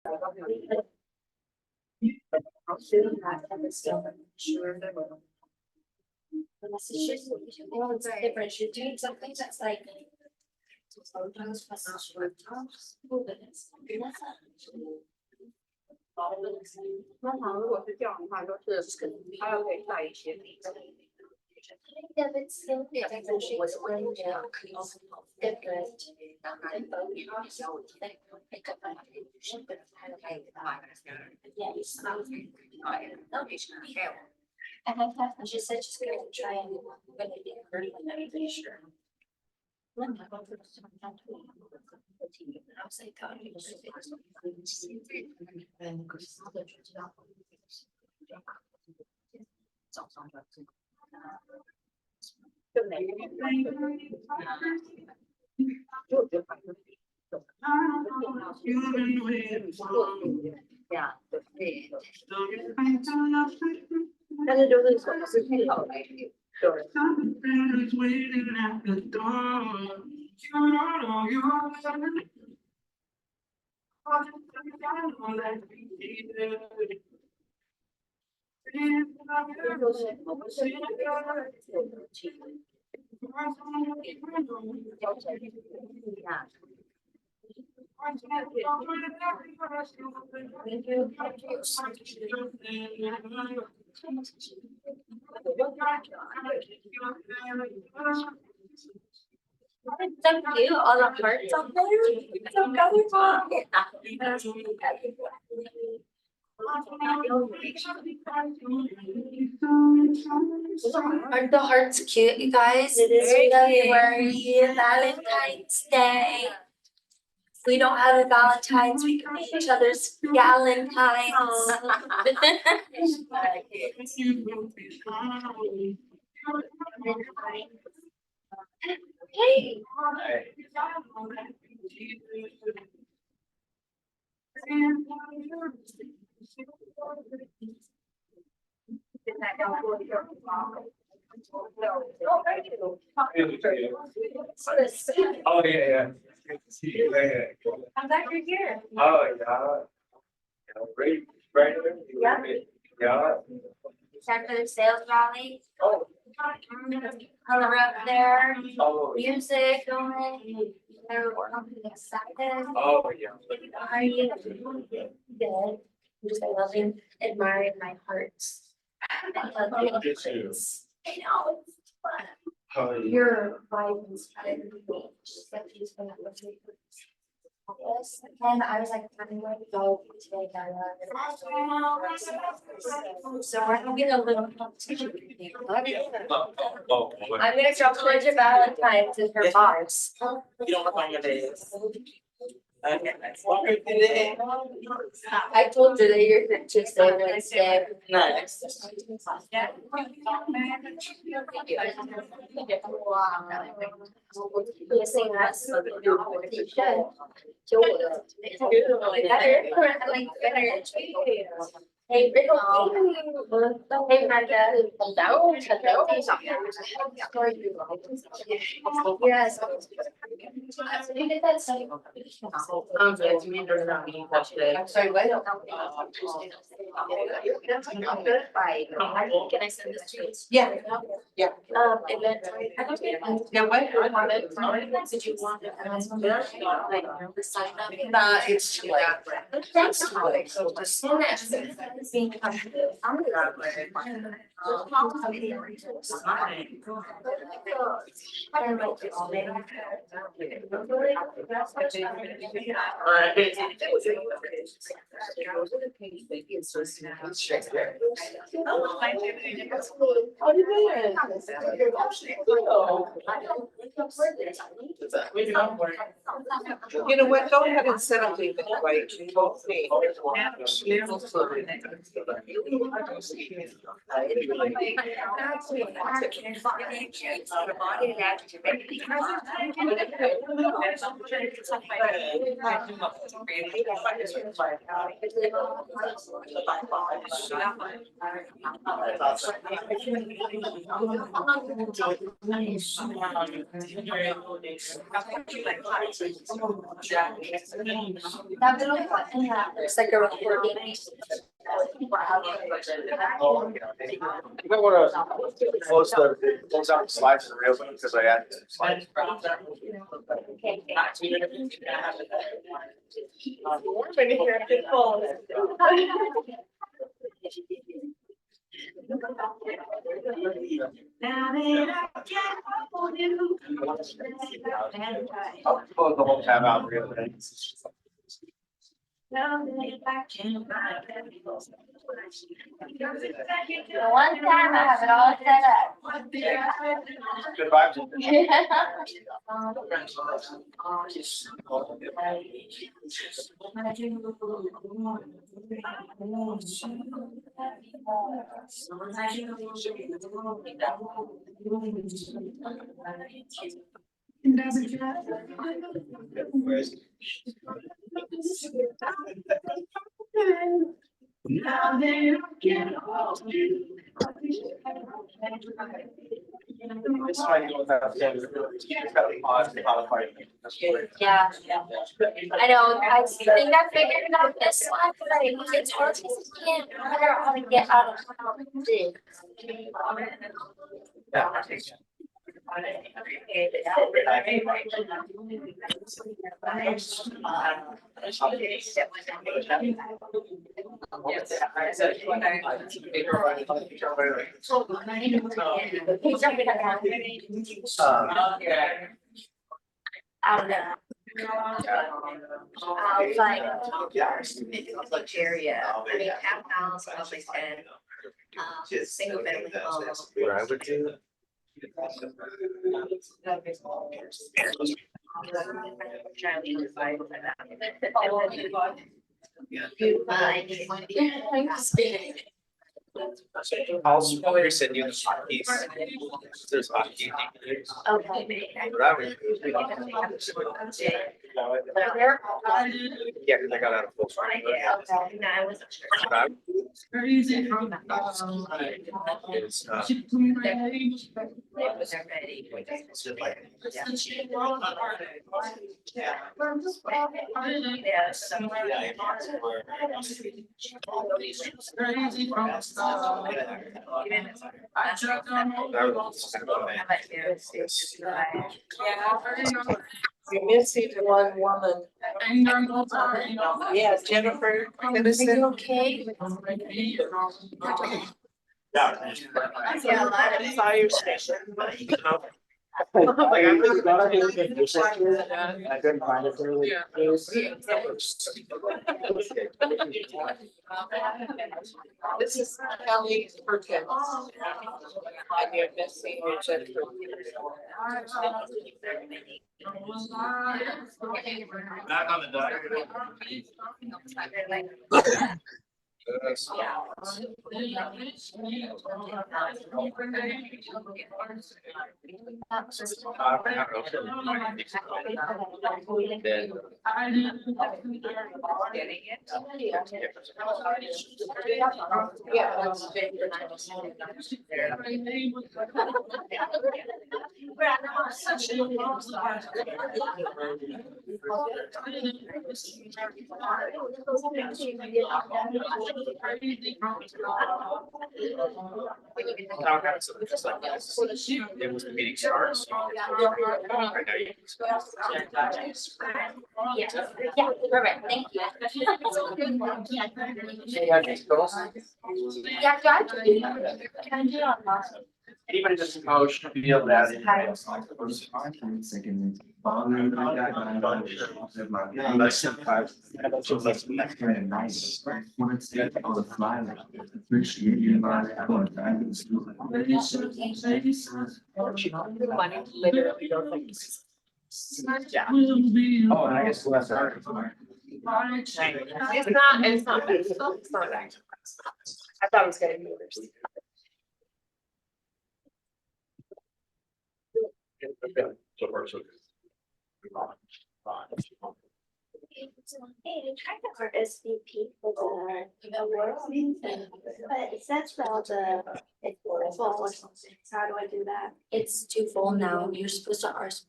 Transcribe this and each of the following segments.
It's different. You're doing something that's like. Yeah, but still, it's actually different. And she said she's going to try and really get her, I'm pretty sure. I was like, God, Yeah. 但是就是说是配好的，对。Thank you, all the hearts up there. So Aren't the hearts cute, you guys? It is February, Valentine's Day. If we don't have a Valentine's, we can be each other's Galentines. Hey. Oh yeah. Good to see you. I'm glad you're here. Oh yeah. Great. Yeah. Yeah. Time for the sales rally. Oh. Color up there. Oh. Music going. We're excited. Oh yeah. How are you? Good. Just loving, admiring my heart. I love you. You too. I know it's fun. Oh yeah. Your vibe inspired me. Just like she's gonna look at this. And I was like, I'm going to go today, Donna. So we're having a little competition. Oh. I'm gonna drop Georgia Valentine's in her box. You don't look on your days. Okay, nice. What group did it? I told her that you're here Tuesday, Wednesday. Nice. You sing us. You should. Better. I like better. Hey, Rick. Hey, Brenda. Hello. Yes. So you did that study. Yes, me and Jordan are meeting today. I'm sorry, what? Can I send this to you? Yeah. Event. Yeah, what? Did you want it? Like, the sign up? It's like. Thanks. So just. Being competitive. I'm gonna. You know what, go ahead and set up the event, right? You both see. Looks like a recording. You might wanna close out the slides for real quick, because I added some slides. I'll close the whole tab out real quick. One time I have it all set up. Good vibes. It's fine, you don't have to. It's got to pause to modify it. Yeah. I know, I think I figured out this one, but it's hard because I can't figure out how to get out of it. Yeah. I don't know. Like area, I mean, townhouse, public and, single family home. What I would do. I'll probably send you the hotkeys. There's hotkeys. Okay. But I would. Yeah, because I got out of full screen. Okay. No, I wasn't sure. But I would- It's, It was already. Yeah, somewhere. How about you? You're missing one woman. Yeah, Jennifer. Are you okay? Yeah. Yeah, a lot of Fire station. Like, I really got it. I couldn't find it really. This is Kelly Perkins. And you're missing your Jennifer. Back on the dock. Then. Yeah, that's Town council, just like this. It was the meeting starts. Right now you. Yeah, yeah, perfect, thank you. Yeah, just go. Yeah, do I have to do that? Can I do it online? Anybody just motion to be able to add in. Less than five. money literally don't think. Yeah. Oh, and I guess less. It's not, it's not, it's not that. I thought it was gonna be worse. So far, so good. Or SVP for the award, but it says about the, it's full or something, so how do I do that? It's too full now. You're supposed to ours.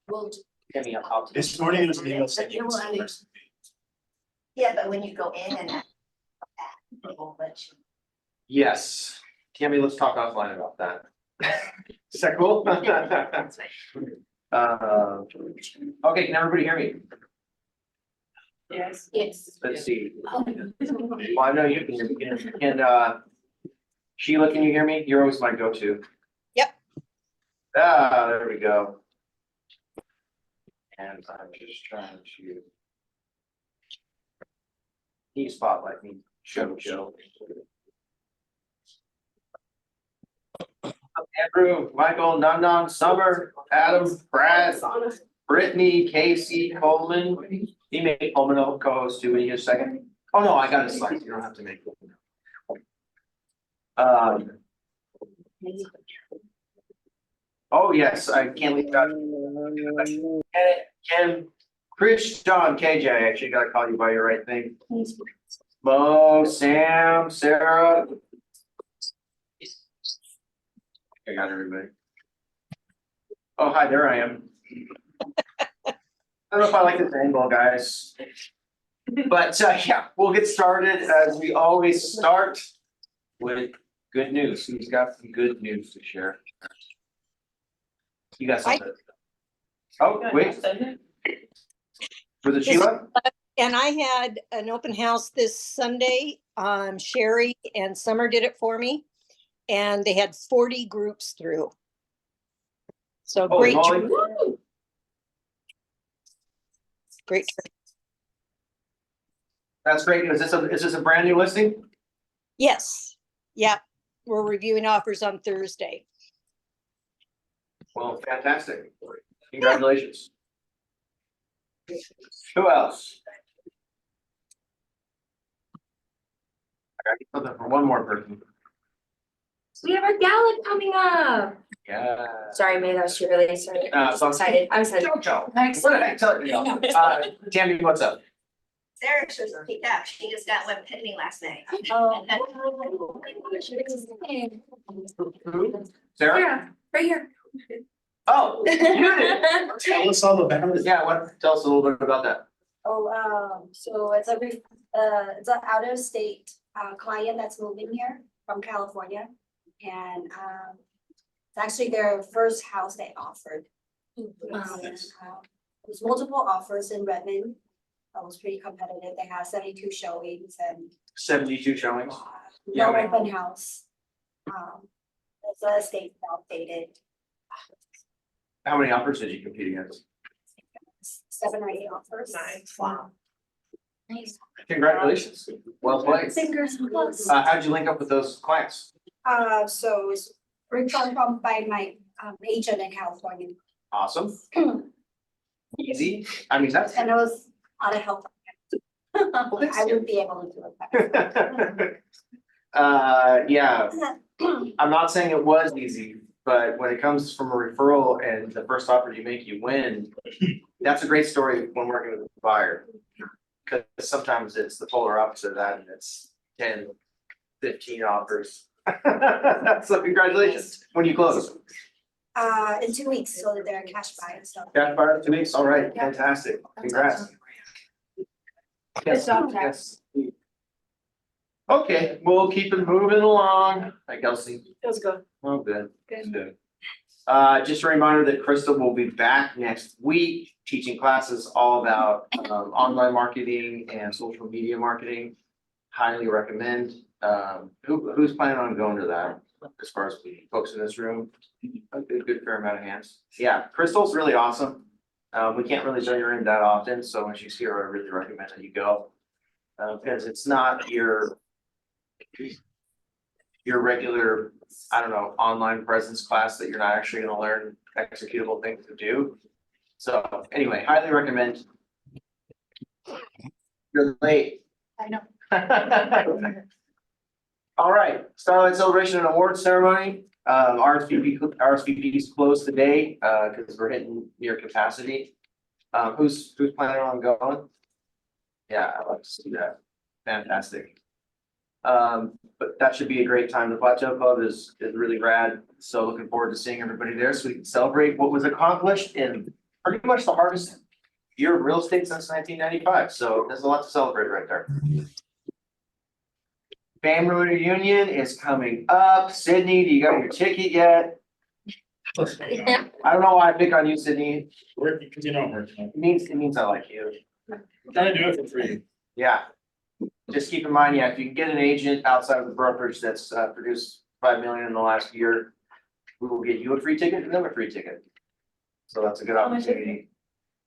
Well, Give me a pop. This morning there was an email saying. It will end. Yeah, but when you go in and that, it won't let you. Yes, Tammy, let's talk offline about that. Is that cool? That's right. Okay, can everybody hear me? Yes. yes. Let's see. Oh, Well, I know you can hear me. And Sheila, can you hear me? You're always my go-to. Yep. Ah, there we go. And I'm just trying to. He spotlight me, show Joe. Andrew, Michael, Nandan, Summer, Adam, Brad, Brittany, Casey, Coleman. He made Coleman a co-host too. When you get a second. Oh no, I got his slides. You don't have to make them. Oh yes, I can't leave that. And Chris, John, KJ, I actually gotta call you by your right thing. Mo, Sam, Sarah. I got everybody. Oh, hi, there I am. I don't know if I like this angle, guys. But yeah, we'll get started as we always start with good news. Who's got some good news to share? You got something? Oh, wait. Was it Sheila? And I had an open house this Sunday. Sherry and Summer did it for me. And they had 40 groups through. So Holy great, moly. great. That's great. Is this a brand new listing? Yes. Yeah. We're reviewing offers on Thursday. Well, fantastic. Congratulations. Who else? I got something for one more person. We have our gala coming up. Yeah. Sorry, May, that was too early. Sorry. I'm so- excited. I'm excited. Joe. I'm What did I tell you? Tammy, what's up? Sarah should speak up. She just got one pending last night. Oh. Who? Sarah? Yeah, right here. Oh, you did. Tell us all about it. Yeah, tell us a little bit about that. So it's it's an out of state client that's moving here from California. And it's actually their first house they offered. Wow. And, there's multiple offers in Redmond. That was pretty competitive. They have 72 showings and 72 showings. no Yeah. open house. It's a state outdated, How many offers did you compete against? 7 or 8 offers. Nice. Wow. Nice. Congratulations. Well played. Fingers crossed. How'd you link up with those clients? So it's referred from by my agent in California. Awesome. Easy. I mean, that's. And it was a lot of help. thanks, I would be able to do it better. Yeah, I'm not saying it was easy, but when it comes from a referral and the first offer you make, you win. That's a great story when working with a buyer. Cause sometimes it's the polar opposite of that and it's 10, 15 offers. So congratulations when you close. In 2 weeks, so that they're a cash buy and stuff. Cash buyer 2 weeks, all right, fantastic, congrats. Yes, yes. Okay, we'll keep it moving along. Hi, Kelsey. It was good. Oh, good. Good. Just a reminder that Krista will be back next week, teaching classes all about online marketing and social media marketing. Highly recommend. Who's planning on going to that as far as the folks in this room? A good fair amount of hands. Yeah, Crystal's really awesome. We can't really bring her in that often, so when she's here, I really recommend that you go. Because it's not your regular, I don't know, online presence class that you're not actually gonna learn executable things to do. So anyway, highly recommend. You're late. I know. All right, Starlight Celebration and Award Ceremony. RSVPs closed today, because we're hitting near capacity. Who's planning on going? Yeah, I like to see that. Fantastic. But that should be a great time. The Plateau Club is really rad. So looking forward to seeing everybody there so we can celebrate what was accomplished in pretty much the hardest year of real estate since 1995. So there's a lot to celebrate right there. Family reunion is coming up. Sydney, do you got your ticket yet? I don't know why I pick on you, Sydney. Because you don't work. It means I like you. Trying to do it for free. Yeah. Just keep in mind, yeah, if you can get an agent outside of the brokerage that's produced 5 million in the last year, we will get you a free ticket and them a free ticket. So that's a good How much is it? opportunity.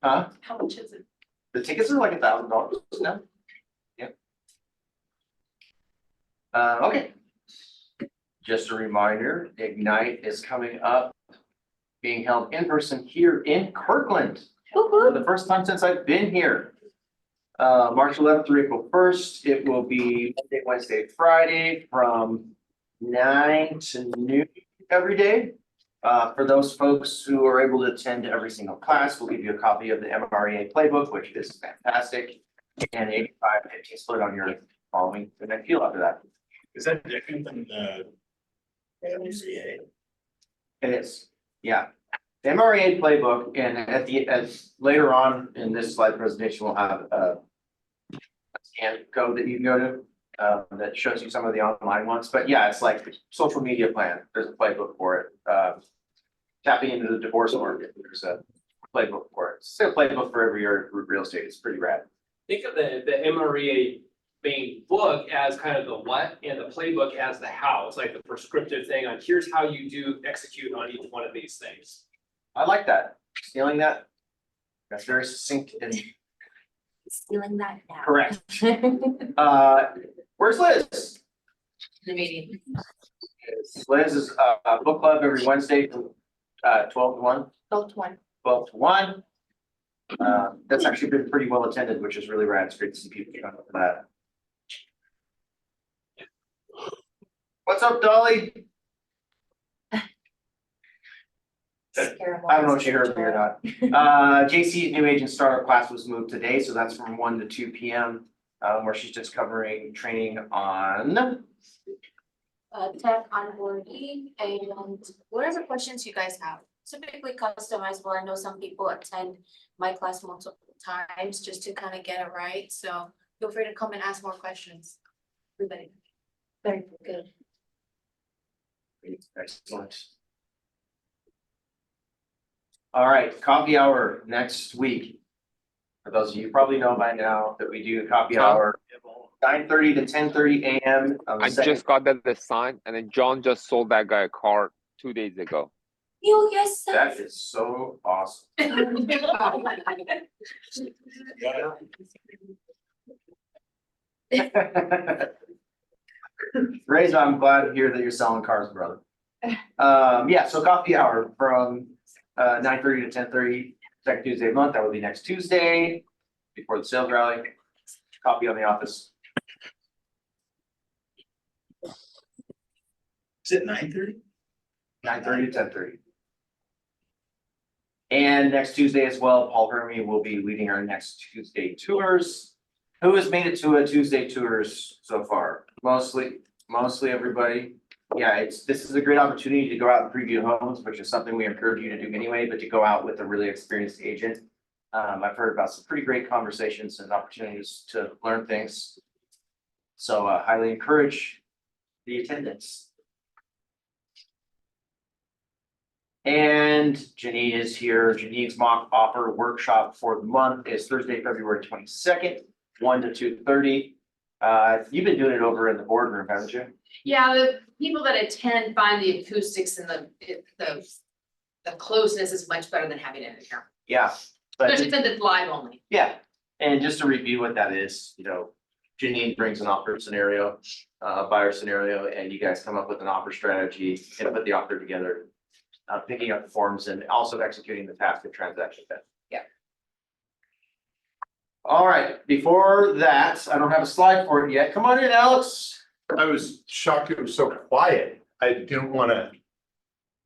Huh? How much is it? The tickets are like $1,000 now. Yep. Okay. Just a reminder, Ignite is coming up, being held in person here in Kirkland. For the first time since I've been here. March 11th through April 1st, it will be Monday, Wednesday, Friday from 9 to noon every day. For those folks who are able to attend every single class, we'll give you a copy of the MREA playbook, which is fantastic. And 85-15 split on your following the next deal after that. Is that different than the KWCA? It is, yeah. The MREA playbook, and as later on in this slide presentation, we'll have a scan code that you can go to that shows you some of the online ones. But yeah, it's like social media plan. There's a playbook for it. Tapping into the divorce market, there's a playbook for it. It's a playbook for every year of real estate. It's pretty rad. Think of the MREA main book as kind of the what and the playbook as the how. It's like the prescriptive thing on here's how you do execute on each one of these things. I like that. Stealing that. That's very succinct and Stealing that now. correct. Where's Liz? The meeting. Liz is book club every Wednesday from 12 to 1. 12 to 1. 12 to 1. That's actually been pretty well attended, which is really rad. It's great to see people showing up for that. What's up, Dolly? I don't know if you heard me or not. JC's new agent startup class was moved today, so that's from 1 to 2 p.m. Where she's just covering training on. Tech onboarding and whatever questions you guys have. Typically customizable. I know some people attend my class multiple times just to kind of get it right. So feel free to come and ask more questions. Everybody. Very good. Excellent. All right, coffee hour next week. For those of you who probably know by now that we do a coffee hour 9:30 to 10:30 a.m. on the I second. just got the sign, and then John just sold that guy a car 2 days ago. You guys. That is so awesome. Reza, I'm glad to hear that you're selling cars, brother. Yeah, so coffee hour from 9:30 to 10:30, second Tuesday of the month. That will be next Tuesday before the sales rally. Copy on the office. Is it 9:30? 9:30 to 10:30. And next Tuesday as well, Paul Hermy will be leading our next Tuesday tours. Who has made it to a Tuesday tours so far? Mostly everybody. Yeah, this is a great opportunity to go out and preview homes, which is something we encourage you to do anyway, but to go out with a really experienced agent. I've heard about some pretty great conversations and opportunities to learn things. So highly encourage the attendance. And Janine is here. Janine's mock offer workshop for the month is Thursday, February 22nd, 1 to 2:30. You've been doing it over in the boardroom, haven't you? Yeah, the people that attend find the acoustics and the closeness is much better than having it in here, Yeah. But especially since it's live only. yeah, and just to review what that is, Janine brings an offer scenario, a buyer scenario, and you guys come up with an offer strategy and put the offer together. Picking up the forms and also executing the task of transaction. Yeah. All right, before that, I don't have a slide for it yet. Come on in, Alex. I was shocked it was so quiet. I didn't want to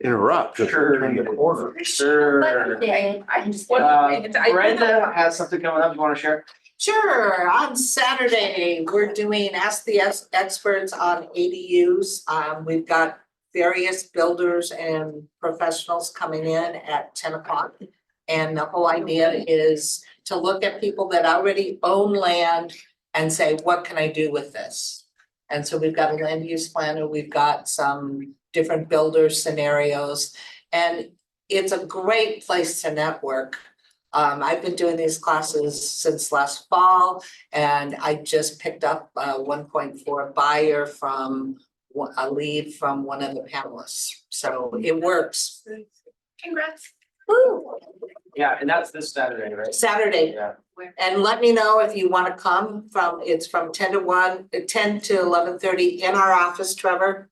interrupt. Just turn the corner. Sure. I just. Brenda has something coming up you want to share? Sure, on Saturday, we're doing Ask the Experts on ADUs. We've got various builders and professionals coming in at 10 o'clock. And the whole idea is to look at people that already own land and say, what can I do with this? And so we've got a land use planner, we've got some different builder scenarios, and it's a great place to network. I've been doing these classes since last fall, and I just picked up a 1.4 buyer from a lead from one of the panelists, so it works. Congrats. Woo. Yeah, and that's this Saturday, right? Saturday, Yeah. and let me know if you wanna come it's from 10 to 1, 10 to 11:30 in our office, Trevor.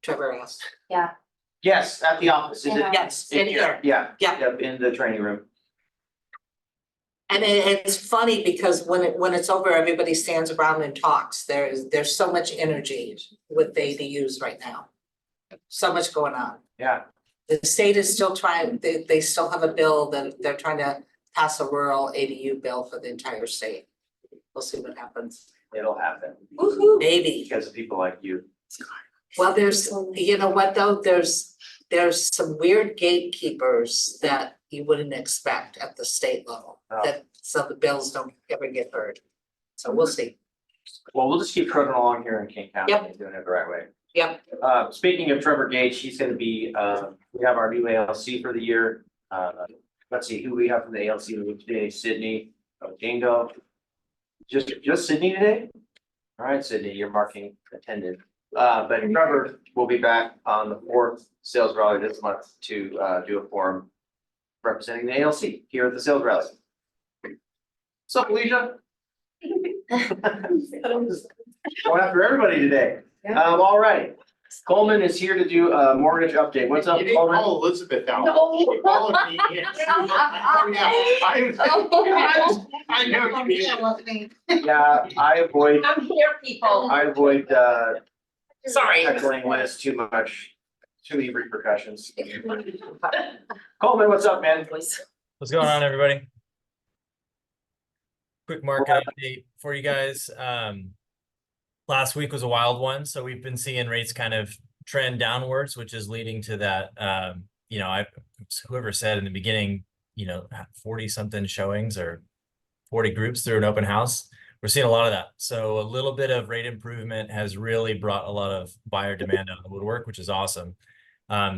Trevor asked. Yes, at the office. Is it? Yes, in here. Yeah. Yeah. Yep, in the training room. And it's funny because when it's over, everybody stands around and talks. There's so much energy with the ADUs right now. So much going on. Yeah. The state is still trying, they still have a bill that they're trying to pass a rural ADU bill for the entire state. We'll see what happens. It'll happen Maybe. because of people like you. Well, you know what though, there's some weird gatekeepers that you wouldn't expect at the state level. Oh. So the bills don't ever get heard. So we'll see. Well, we'll just keep trucking along here in King County Yep. and doing it the right way. Yep. Speaking of Trevor Gage, he's gonna be, we have our new ALC for the year. Let's see who we have from the ALC today, Sydney, Jingo. Just Sydney today? All right, Sydney, you're marking attended. But Trevor will be back on the 4th Sales Rally this month to do a forum representing the ALC here at the Sales Rally. What's up, Alicia? Going after everybody today. All right. Coleman is here to do a mortgage update. What's up, You didn't Coleman? call Elizabeth out. No. You followed me in. Oh, yeah. I know you did. Yeah, I avoid I'm here, people. Sorry. heckling Liz too much, too many repercussions. Coleman, what's up, man? What's going on, everybody? Quick market update for you guys. Last week was a wild one, so we've been seeing rates kind of trend downwards, which is leading to that. Whoever said in the beginning, 40 something showings or 40 groups through an open house. We're seeing a lot of that. So a little bit of rate improvement has really brought a lot of buyer demand out of the woodwork, which is awesome.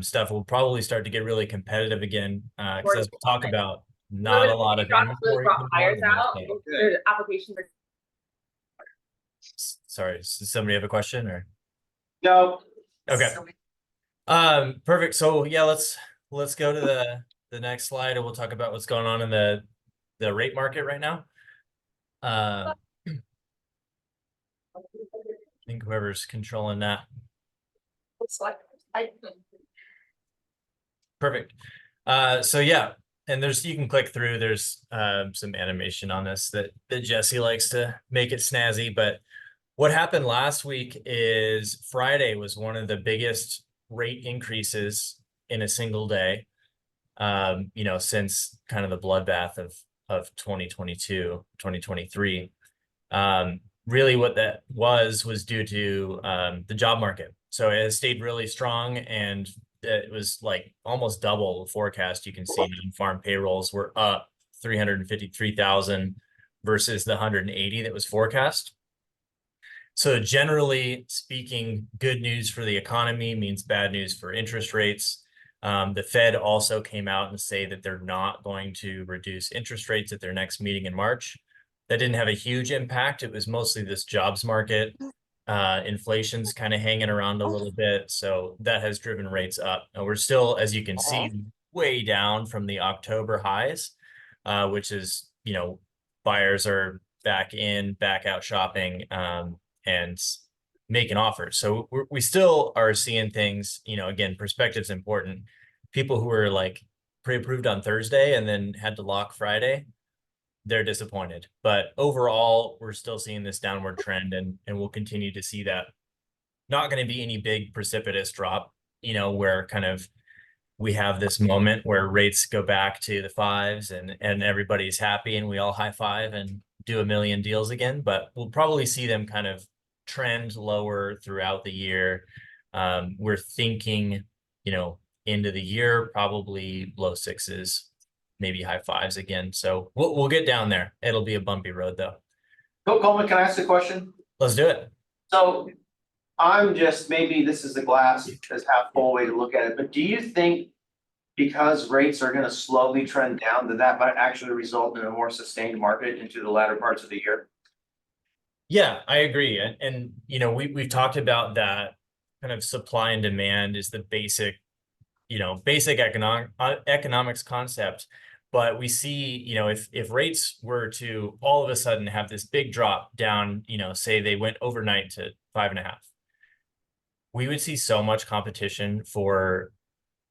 Stuff will probably start to get really competitive again, because as we talk about, not a lot of inventory. Buyers out, there's applications. Sorry, does somebody have a question or? No. Okay. Perfect. So yeah, let's go to the next slide and we'll talk about what's going on in the rate market right now. I think whoever's controlling that. Perfect. So yeah, and you can click through, there's some animation on this that Jesse likes to make it snazzy, but what happened last week is Friday was one of the biggest rate increases in a single day, since kind of the bloodbath of 2022, 2023. Really what that was due to the job market. So it has stayed really strong, and it was like almost double the forecast. You can see farm payrolls were up 353,000 versus the 180 that was forecast. So generally speaking, good news for the economy means bad news for interest rates. The Fed also came out and say that they're not going to reduce interest rates at their next meeting in March. That didn't have a huge impact. It was mostly this jobs market. Inflation's kind of hanging around a little bit. So that has driven rates up. And we're still, as you can see, way down from the October highs, which is, buyers are back out shopping, and making offers. So we still are seeing things, again, perspective's important. People who were like pre-approved on Thursday and then had to lock Friday, they're disappointed. But overall, we're still seeing this downward trend, and we'll continue to see that. Not going to be any big precipitous drop, where kind of we have this moment where rates go back to the fives and everybody's happy and we all high five and do a million deals again, but we'll probably see them kind of trend lower throughout the year. We're thinking, into the year, probably low sixes, maybe high fives again. So we'll get down there. It'll be a bumpy road though. Coleman, can I ask a question? Let's do it. So I'm just, maybe this is the glass as half full way to look at it, but do you think because rates are gonna slowly trend down, that might actually result in a more sustained market into the latter parts of the year? Yeah, I agree. And we've talked about that kind of supply and demand is the basic economics concept. But we see, if rates were to all of a sudden have this big drop down, say they went overnight to 5.5, we would see so much competition for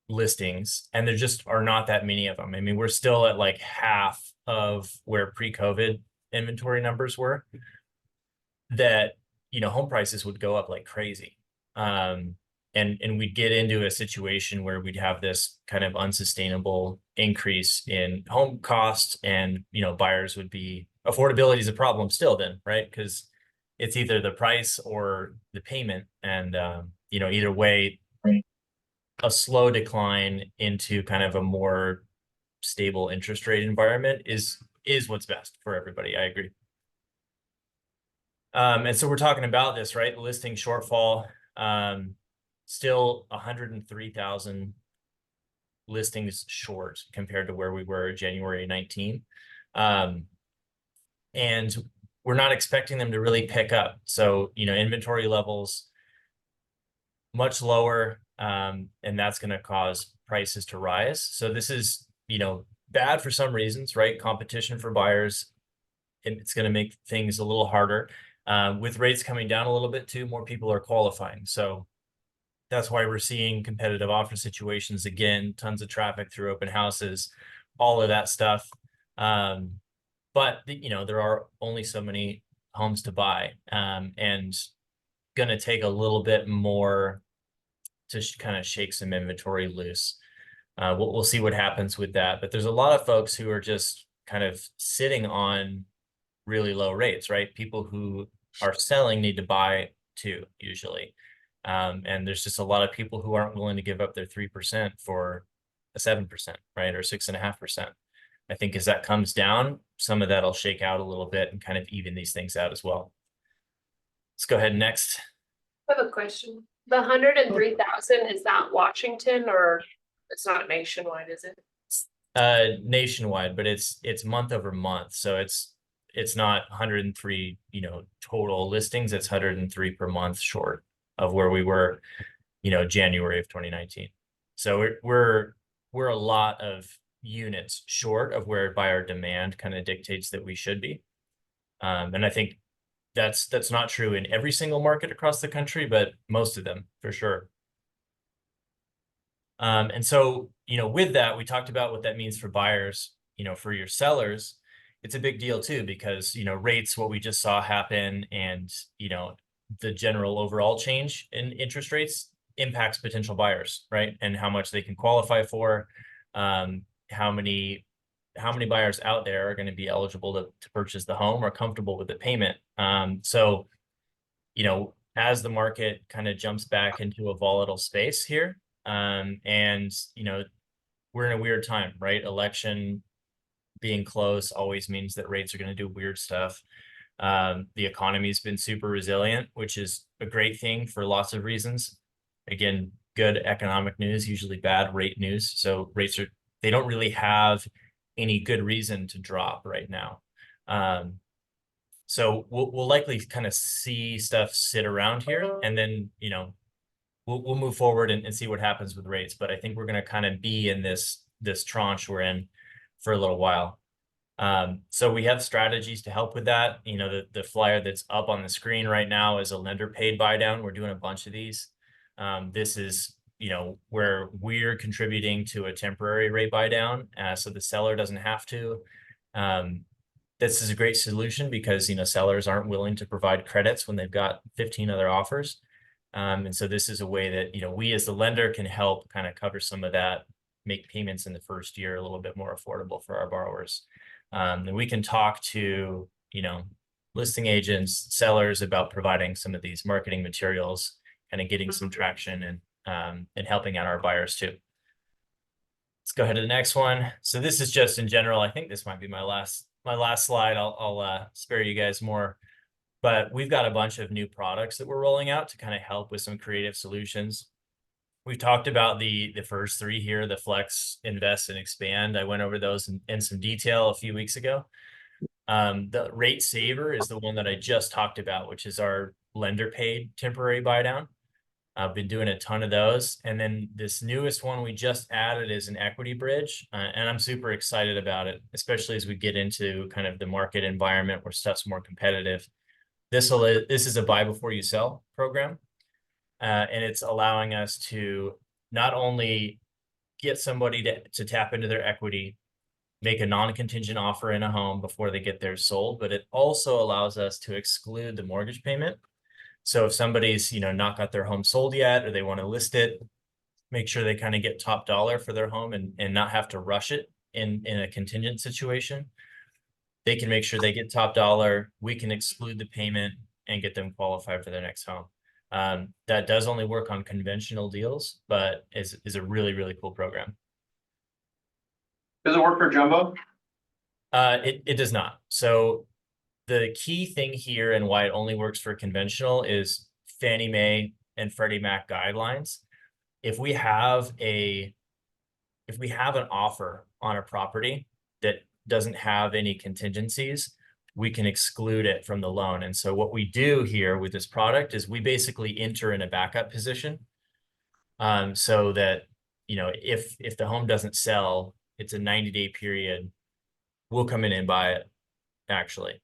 listings, and there just are not that many of them. I mean, we're still at like half of where pre-COVID inventory numbers were, that, home prices would go up like crazy. And we'd get into a situation where we'd have this kind of unsustainable increase in home costs, and, buyers would be, affordability is a problem still then, right? Because it's either the price or the payment. And, either way, a slow decline into kind of a more stable interest rate environment is what's best for everybody. I agree. And so we're talking about this, right? Listing shortfall, still 103,000 listings short compared to where we were January 19. And we're not expecting them to really pick up. So, inventory levels much lower, and that's going to cause prices to rise. So this is, bad for some reasons, right? Competition for buyers, and it's going to make things a little harder. With rates coming down a little bit too, more people are qualifying. So that's why we're seeing competitive offer situations again, tons of traffic through open houses, all of that stuff. But there are only so many homes to buy, and gonna take a little bit more to kind of shake some inventory loose. We'll see what happens with that. But there's a lot of folks who are just kind of sitting on really low rates, right? People who are selling need to buy too, usually. And there's just a lot of people who aren't willing to give up their 3% for a 7%, right? Or 6.5%. I think as that comes down, some of that'll shake out a little bit and kind of even these things out as well. Let's go ahead next. I have a question. The 103,000, is that Washington, or it's not nationwide, is it? Nationwide, but it's month over month. So it's not 103, total listings. It's 103 per month short of where we were, January of 2019. So we're a lot of units short of where buyer demand kind of dictates that we should be. And I think that's not true in every single market across the country, but most of them for sure. And so, with that, we talked about what that means for buyers. For your sellers, it's a big deal too, because, rates, what we just saw happen, and, the general overall change in interest rates impacts potential buyers, right? And how much they can qualify for, how many buyers out there are going to be eligible to purchase the home or comfortable with the payment. So, as the market kind of jumps back into a volatile space here, and, we're in a weird time, right? Election being close always means that rates are going to do weird stuff. The economy's been super resilient, which is a great thing for lots of reasons. Again, good economic news, usually bad rate news. So they don't really have any good reason to drop right now. So we'll likely kind of see stuff sit around here, and then, we'll move forward and see what happens with rates. But I think we're going to kind of be in this tranche we're in for a little while. So we have strategies to help with that. The flyer that's up on the screen right now is a lender paid buy down. We're doing a bunch of these. This is, where we're contributing to a temporary rate buy down, so the seller doesn't have to. This is a great solution because, sellers aren't willing to provide credits when they've got 15 other offers. And so this is a way that, we as the lender can help kind of cover some of that make payments in the first year a little bit more affordable for our borrowers. And we can talk to, you know, listing agents, sellers about providing some of these marketing materials, kind of getting some traction and helping out our buyers too. Let's go ahead to the next one. So this is just in general. I think this might be my last slide. I'll spare you guys more. But we've got a bunch of new products that we're rolling out to kind of help with some creative solutions. We've talked about the first three here, the Flex, Invest, and Expand. I went over those in some detail a few weeks ago. The Rate Saver is the one that I just talked about, which is our lender paid temporary buy down. I've been doing a ton of those. And then this newest one we just added is an equity bridge. And I'm super excited about it, especially as we get into kind of the market environment where stuff's more competitive. This is a buy before you sell program. And it's allowing us to not only get somebody to tap into their equity, make a non-contingent offer in a home before they get theirs sold, but it also allows us to exclude the mortgage payment. So if somebody's, you know, not got their home sold yet, or they want to list it, make sure they kind of get top dollar for their home and not have to rush it in a contingent situation. They can make sure they get top dollar. We can exclude the payment and get them qualified for their next home. That does only work on conventional deals, but is a really, really cool program. Does it work for jumbo? It does not. So the key thing here and why it only works for conventional is Fannie Mae and Freddie Mac guidelines. If we have an offer on a property that doesn't have any contingencies, we can exclude it from the loan. And so what we do here with this product is we basically enter in a backup position, so that, you know, if the home doesn't sell, it's a 90-day period. We'll come in and buy it, actually.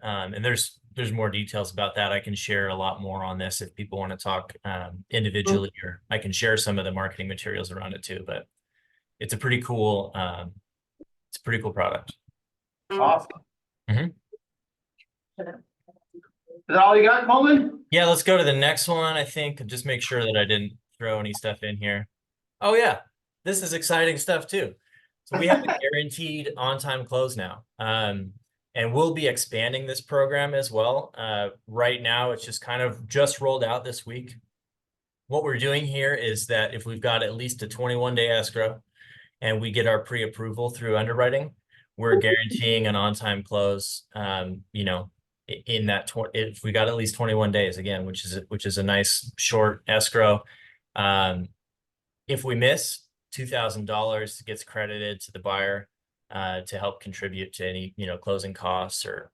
And there's more details about that. I can share a lot more on this if people want to talk individually, or I can share some of the marketing materials around it too. But it's a pretty cool product. Awesome. Mm-hmm. Is that all you got, Coleman? Yeah, let's go to the next one. I think just make sure that I didn't throw any stuff in here. Oh yeah, this is exciting stuff too. So we have a guaranteed on-time close now. And we'll be expanding this program as well. Right now, it's just kind of just rolled out this week. What we're doing here is that if we've got at least a 21-day escrow and we get our pre-approval through underwriting, we're guaranteeing an on-time close, you know, in that if we got at least 21 days, again, which is a nice short escrow. If we miss, $2,000 gets credited to the buyer to help contribute to any, you know, closing costs or,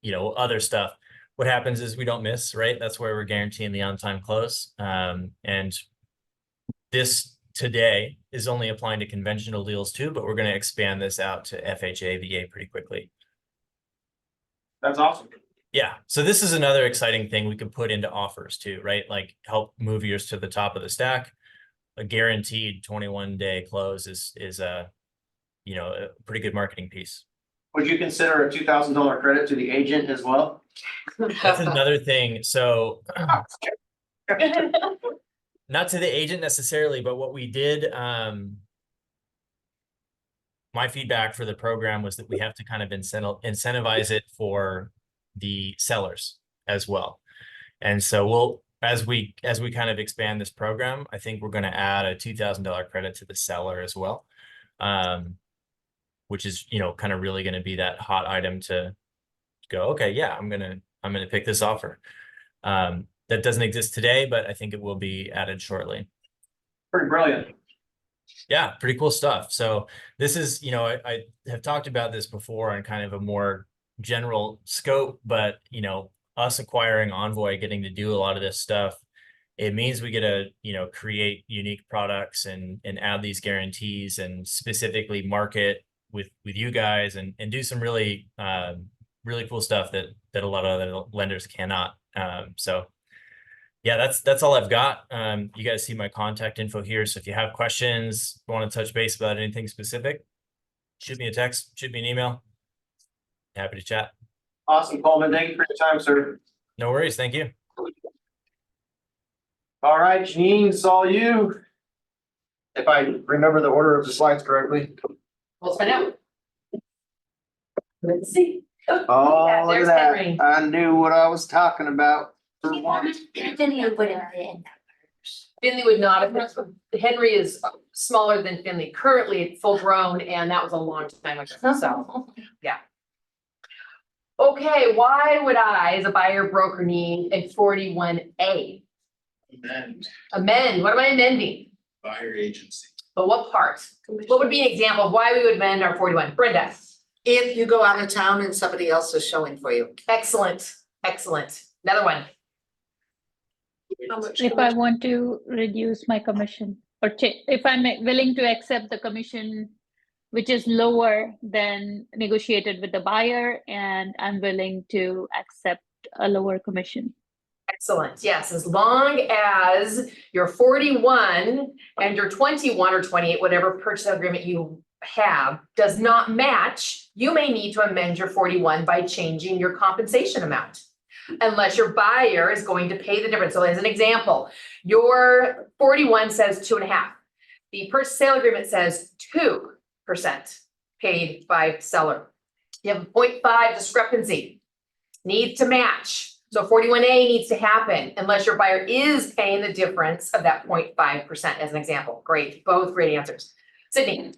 you know, other stuff. What happens is we don't miss, right? That's where we're guaranteeing the on-time close. And this today is only applying to conventional deals too, but we're going to expand this out to FHA, VA pretty quickly. That's awesome. Yeah. So this is another exciting thing we can put into offers too, right? Like help move yours to the top of the stack. A guaranteed 21-day close is a, you know, a pretty good marketing piece. Would you consider a $2,000 credit to the agent as well? That's another thing. So not to the agent necessarily, but what we did, my feedback for the program was that we have to kind of incentivize it for the sellers as well. And so as we kind of expand this program, I think we're going to add a $2,000 credit to the seller as well. Which is, you know, kind of really going to be that hot item to go, okay, yeah, I'm going to pick this offer. That doesn't exist today, but I think it will be added shortly. Pretty brilliant. Yeah, pretty cool stuff. So this is, you know, I have talked about this before on kind of a more general scope, but, you know, us acquiring Envoy, getting to do a lot of this stuff, it means we get to, you know, create unique products and add these guarantees and specifically market with you guys and do some really really cool stuff that a lot of other lenders cannot. So yeah, that's all I've got. You guys see my contact info here. So if you have questions, want to touch base about anything specific, shoot me a text, shoot me an email. Happy to chat. Awesome, Coleman. Thank you for your time, sir. No worries. Thank you. All right, Janine, it's all you. If I remember the order of the slides correctly. Let's find out. Let's see. Oh, look at There's that. Henry. I knew what I was talking about. For once. Finley would have been. Finley would not have, Henry is smaller than Finley, currently full grown, and that was a long time ago, so, yeah. Okay, why would I, as a buyer broker, need a 41A? Amend, what am I amending? Buyer agency. But what part? What would be an example of why we would amend our 41? Brenda? If you go out of town and somebody else is showing for you. Excellent, excellent. Another one. If I want to reduce my commission or if I'm willing to accept the commission which is lower than negotiated with the buyer and I'm willing to accept a lower commission. Excellent, yes, as long as your 41 and your 21 or 28, whatever purchase agreement you have, does not match, you may need to amend your 41 by changing your compensation amount. Unless your buyer is going to pay the difference. So as an example, your 41 says 2.5. The purchase sale agreement says 2% paid by seller. You have a 0.5 discrepancy, needs to match. So 41A needs to happen unless your buyer is paying the difference of that 0.5% as an example. Great, both great answers. Sydney.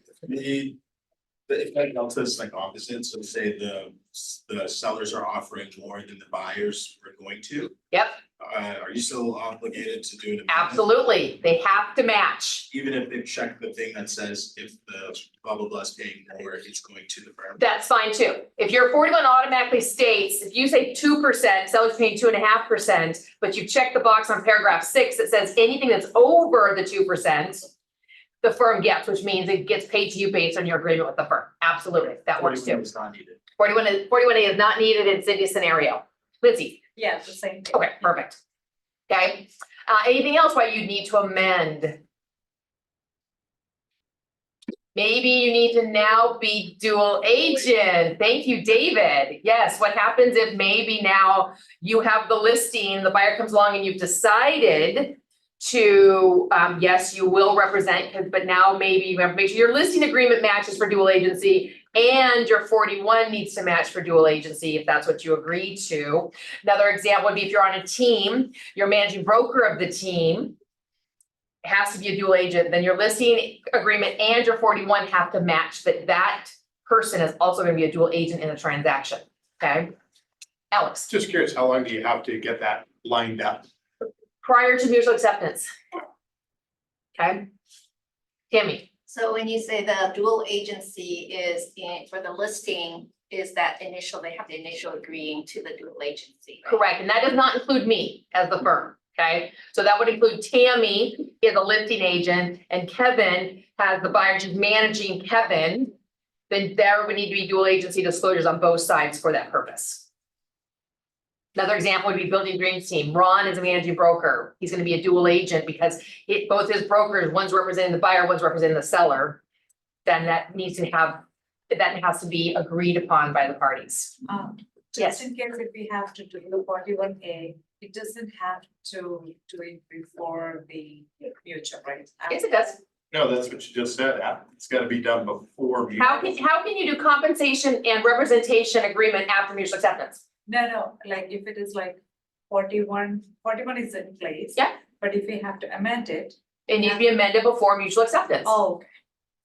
If that delta is like opposite, so say the sellers are offering more than the buyers were going to. Yep, Are you still obligated to do an amendment? absolutely. They have to match. Even if they check the thing that says if the blah blah blah is paying more, it's going to the firm. That's fine too. If your 41 automatically states, if you say 2%, seller's paying 2.5%, but you check the box on paragraph 6 that says anything that's over the 2%, the firm gets, which means it gets paid to you based on your agreement with the firm. Absolutely, that works 41 too. is not needed. 41A is not needed in Cindy's scenario. Lindsay, Yeah, the same thing. okay, perfect. Okay, anything else why you need to amend? Maybe you need to now be dual agent. Thank you, David. Yes, what happens if maybe now you have the listing, the buyer comes along and you've decided to, yes, you will represent, but now maybe you have to make sure your listing agreement matches for dual agency and your 41 needs to match for dual agency if that's what you agree to. Another example would be if you're on a team, you're managing broker of the team, it has to be a dual agent, then your listing agreement and your 41 have to match that that person is also going to be a dual agent in a transaction, okay? Alex, Just curious, how long do you have to get that lined up? prior to mutual acceptance. Okay? Tammy, So when you say the dual agency is in, for the listing, is that initial, they have the initial agreeing to the dual agency, right? correct, and that does not include me as the firm, okay? So that would include Tammy is a listing agent and Kevin has the buyer, she's managing Kevin. Then there would need to be dual agency disclosures on both sides for that purpose. Another example would be building dreams team. Ron is a managing broker. He's gonna be a dual agent because both his brokers, one's representing the buyer, one's representing the seller. Then that needs to have, that has to be agreed upon by the parties. Yes. Just in case if we have to do the 41A, it doesn't have to do it before the mutual, right? Yes, it does. No, that's what you just said. It's gotta be done before. How can you do compensation and representation agreement after mutual acceptance? No, like if it is like 41 is in place. Yeah. But if we have to amend it. It needs to be amended before mutual acceptance. Oh,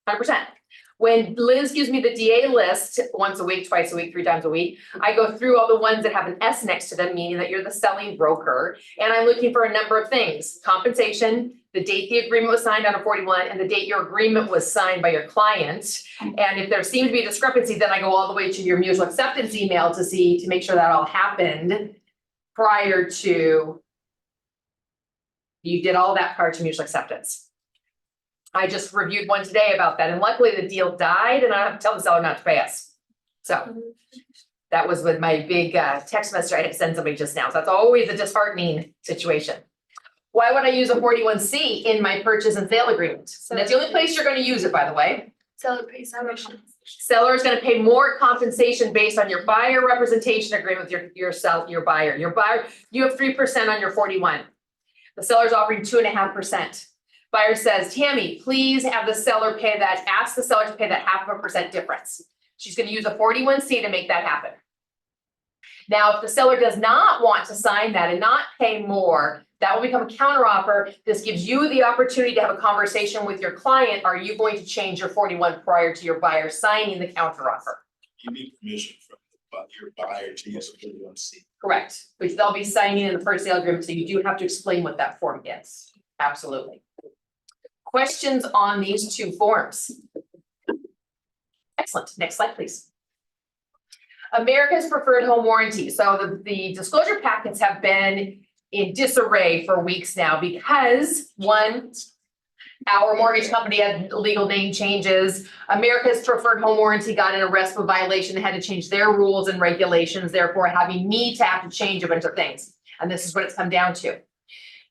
100%. When Liz gives me the DA list once a week, twice a week, 3 times a week, I go through all the ones that have an S next to them, meaning that you're the selling broker. And I'm looking for a number of things: compensation, the date the agreement was signed on a 41, and the date your agreement was signed by your client. And if there seems to be a discrepancy, then I go all the way to your mutual acceptance email to make sure that all happened prior to, you did all that prior to mutual acceptance. I just reviewed one today about that, and luckily the deal died and I don't have to tell the seller not to pay us. So that was with my big text message I had to send somebody just now. So that's always a disheartening situation. Why would I use a 41C in my purchase and sale agreement? And that's the only place you're going to use it, by the way. Seller pays commission. Seller is going to pay more compensation based on your buyer representation agreement with your buyer. Your buyer, you have 3% on your 41. The seller's offering 2.5%. Buyer says, Tammy, please have the seller pay that, ask the seller to pay that 0.5% difference. She's gonna use a 41C to make that happen. Now, if the seller does not want to sign that and not pay more, that will become a counteroffer. This gives you the opportunity to have a conversation with your client. Are you going to change your 41 prior to your buyer signing the counteroffer? You need permission from your buyer to use a 41C. Correct, which they'll be signing in the first sale agreement, so you do have to explain what that form is. Absolutely. Questions on these two forms? Excellent, next slide, please. America's preferred home warranty. So the disclosure packets have been in disarray for weeks now because one, our mortgage company had legal name changes. America's preferred home warranty got in a RESPA violation and had to change their rules and regulations, therefore having me to have to change a bunch of things. And this is what it's come down to.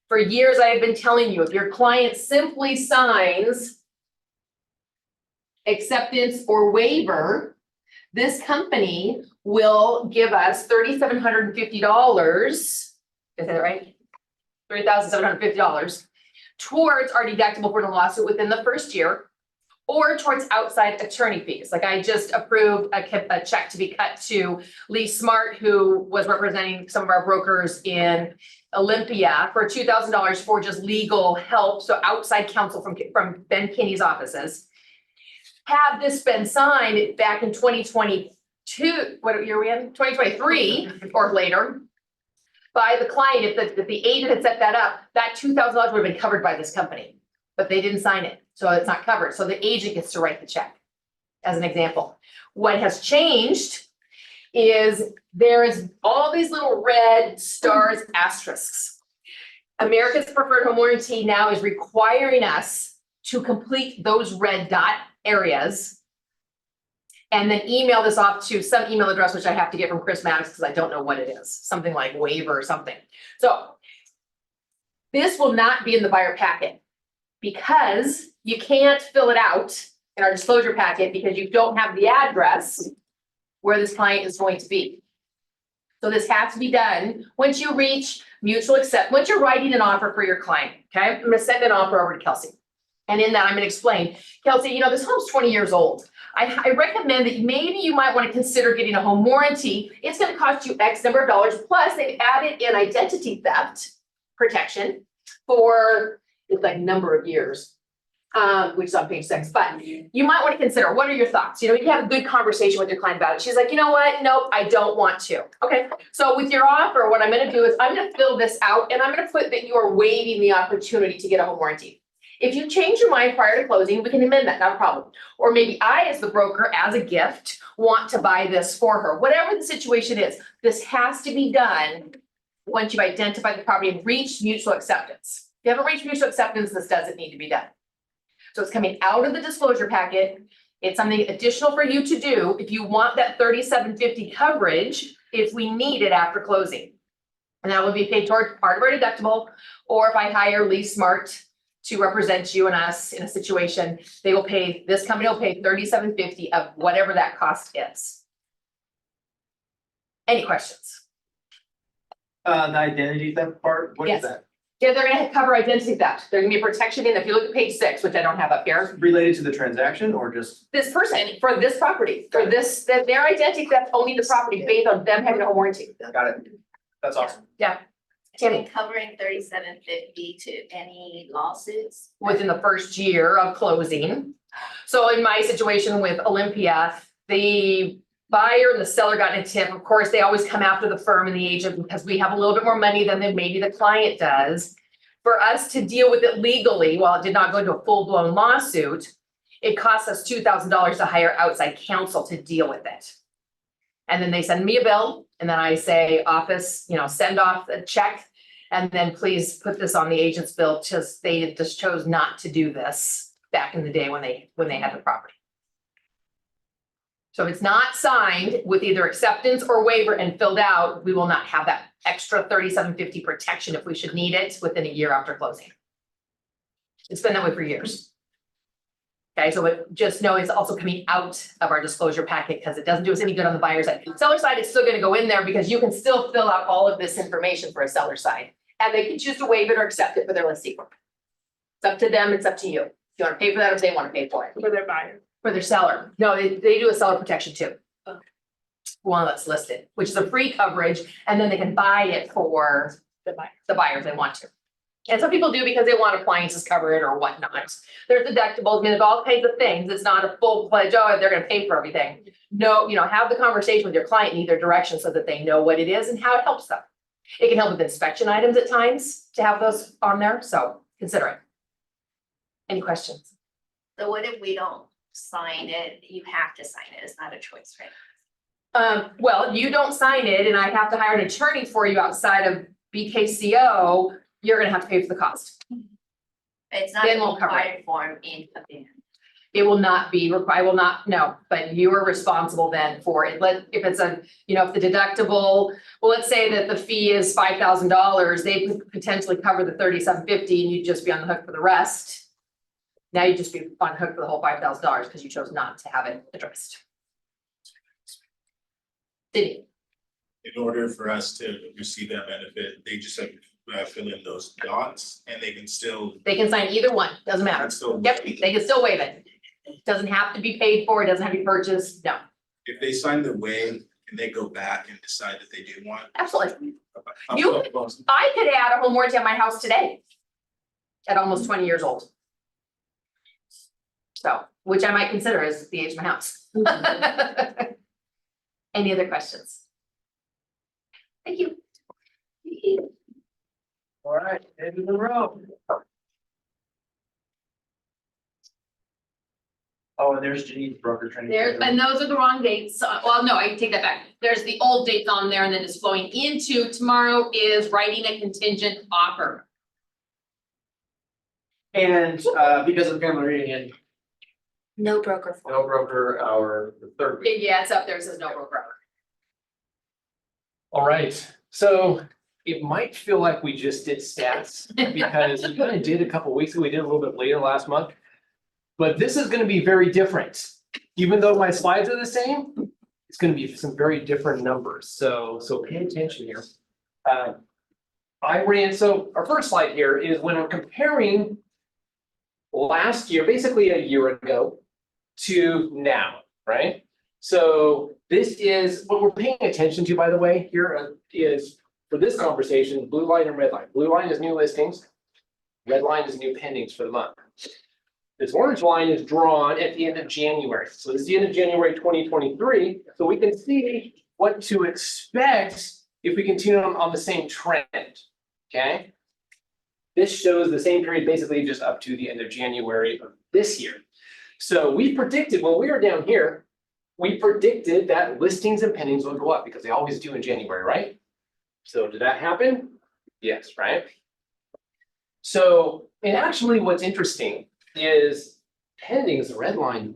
For years, I have been telling you, if your client simply signs acceptance or waiver, this company will give us $3,750. Is that right? $3,750 towards our deductible for the lawsuit within the first year, or towards outside attorney fees. Like I just approved a check to be cut to Lee Smart, who was representing some of our brokers in Olympia for $2,000 for just legal help. So outside counsel from Ben Kinney's offices. Had this been signed back in 2022, what year are we in? 2023 or later, by the client, if the agent had set that up, that $2,000 would have been covered by this company, but they didn't sign it, so it's not covered. So the agent gets to write the check, as an example. What has changed is there is all these little red stars, asterisks. America's preferred home warranty now is requiring us to complete those red dot areas and then email this off to some email address, which I have to get from Chris Maddox because I don't know what it is, something like waiver or something. So this will not be in the buyer packet because you can't fill it out in our disclosure packet because you don't have the address where this client is going to be. So this has to be done once you reach mutual accept, once you're writing an offer for your client, okay? I'm gonna send an offer over to Kelsey. And in that, I'm gonna explain, Kelsey, you know, this home's 20 years old. I recommend that maybe you might want to consider getting a home warranty. It's gonna cost you X number of dollars, plus they've added in identity theft protection for, it's like number of years, which is on page 6, but you might want to consider, what are your thoughts? You know, you have a good conversation with your client about it. She's like, you know what? Nope, I don't want to. Okay, so with your offer, what I'm gonna do is I'm gonna fill this out and I'm gonna put that you are waiving the opportunity to get a home warranty. If you change your mind prior to closing, we can amend that, not a problem. Or maybe I, as the broker, as a gift, want to buy this for her. Whatever the situation is, this has to be done once you've identified the property and reached mutual acceptance. If you haven't reached mutual acceptance, this doesn't need to be done. So it's coming out of the disclosure packet. It's something additional for you to do if you want that $3,750 coverage, if we need it after closing. And that will be paid toward part of our deductible, or if I hire Lee Smart to represent you and us in a situation, they will pay, this company will pay $3,750 of whatever that cost is. Any questions? The identity theft part, what is Yes. that? Yeah, they're gonna cover identity theft. There's gonna be protection in, if you look at page 6, which I don't have up here, Related to the transaction or just? this person for this property, for this, that their identity theft owning the property based on them having a home warranty. Got it. That's awesome. Yeah. And covering $3,750 to any lawsuits. Within the first year of closing. So in my situation with Olympia, the buyer and the seller got a tip. Of course, they always come after the firm and the agent because we have a little bit more money than maybe the client does. For us to deal with it legally, while it did not go into a full-blown lawsuit, it costs us $2,000 to hire outside counsel to deal with it. And then they send me a bill, and then I say, office, you know, send off a check, and then please put this on the agent's bill. Just they just chose not to do this back in the day when they had the property. So if it's not signed with either acceptance or waiver and filled out, we will not have that extra $3,750 protection if we should need it within a year after closing. It's been that way for years. Okay, so just know it's also coming out of our disclosure packet because it doesn't do us any good on the buyer side. Seller side is still going to go in there because you can still fill out all of this information for a seller side. And they can choose to waive it or accept it for their listing. up to them, it's up to you. If you wanna pay for that or if they wanna pay for it. For their buyer. For their seller. No, they do a seller protection too. Okay. One that's listed, which is a free coverage, and then they can buy it for The buyer. the buyer if they want to. And some people do because they want appliances covered or whatnot. There's deductibles, I mean, there's all kinds of things. It's not a full pledge, oh, they're gonna pay for everything. No, have the conversation with your client in either direction so that they know what it is and how it helps them. It can help with inspection items at times to have those on there, so consider it. Any questions? So what if we don't sign it? You have to sign it. It's not a choice, right? Well, you don't sign it and I have to hire an attorney for you outside of BKCO, you're gonna have to pay for the cost. It's not Then a we'll cover it. required form in Covenant. It will not be I will not, no, but you are responsible then for it. If it's if the deductible, well, let's say that the fee is $5,000, they could potentially cover the $3,750 and you'd just be on the hook for the rest. Now you just be on the hook for the whole $5,000 because you chose not to have it addressed. Did you? In order for us to receive that benefit, they just have to fill in those dots and they can still. They can sign either one, doesn't matter. That's still- Yep, they can still waive it. Doesn't have to be paid for, it doesn't have to be purchased, no, If they sign the waive, can they go back and decide that they do want? absolutely. I'm You- so close. I could add a home warranty on my house today. At almost 20 years old. So, which I might consider as the age of my house. Any other questions? Thank you. All right, end of the row. Oh, and there's Janine's broker training. There, and those are the wrong dates. Well, no, I take that back. There's the old dates on there and then it's flowing into tomorrow is writing a contingent offer. And because of family reunion, No broker form. no broker, the third week. Yeah, it's up there, it says no broker. All right, so it might feel like we just did stats because we kind of did a couple weeks ago, we did a little bit later last month. But this is gonna be very different. Even though my slides are the same, it's gonna be some very different numbers, so pay attention here. So our first slide here is when we're comparing last year, basically a year ago, to now, right? So this is what we're paying attention to, by the way, here is for this conversation, blue line and red line. Blue line is new listings. Red line is new pendings for the month. This orange line is drawn at the end of January. So this is the end of January 2023. So we can see what to expect if we continue on the same trend, okay? This shows the same period basically just up to the end of January of this year. So we predicted, when we were down here, we predicted that listings and pendings would go up because they always do in January, right? So did that happen? Yes, right? So, and actually what's interesting is pendings, the red line.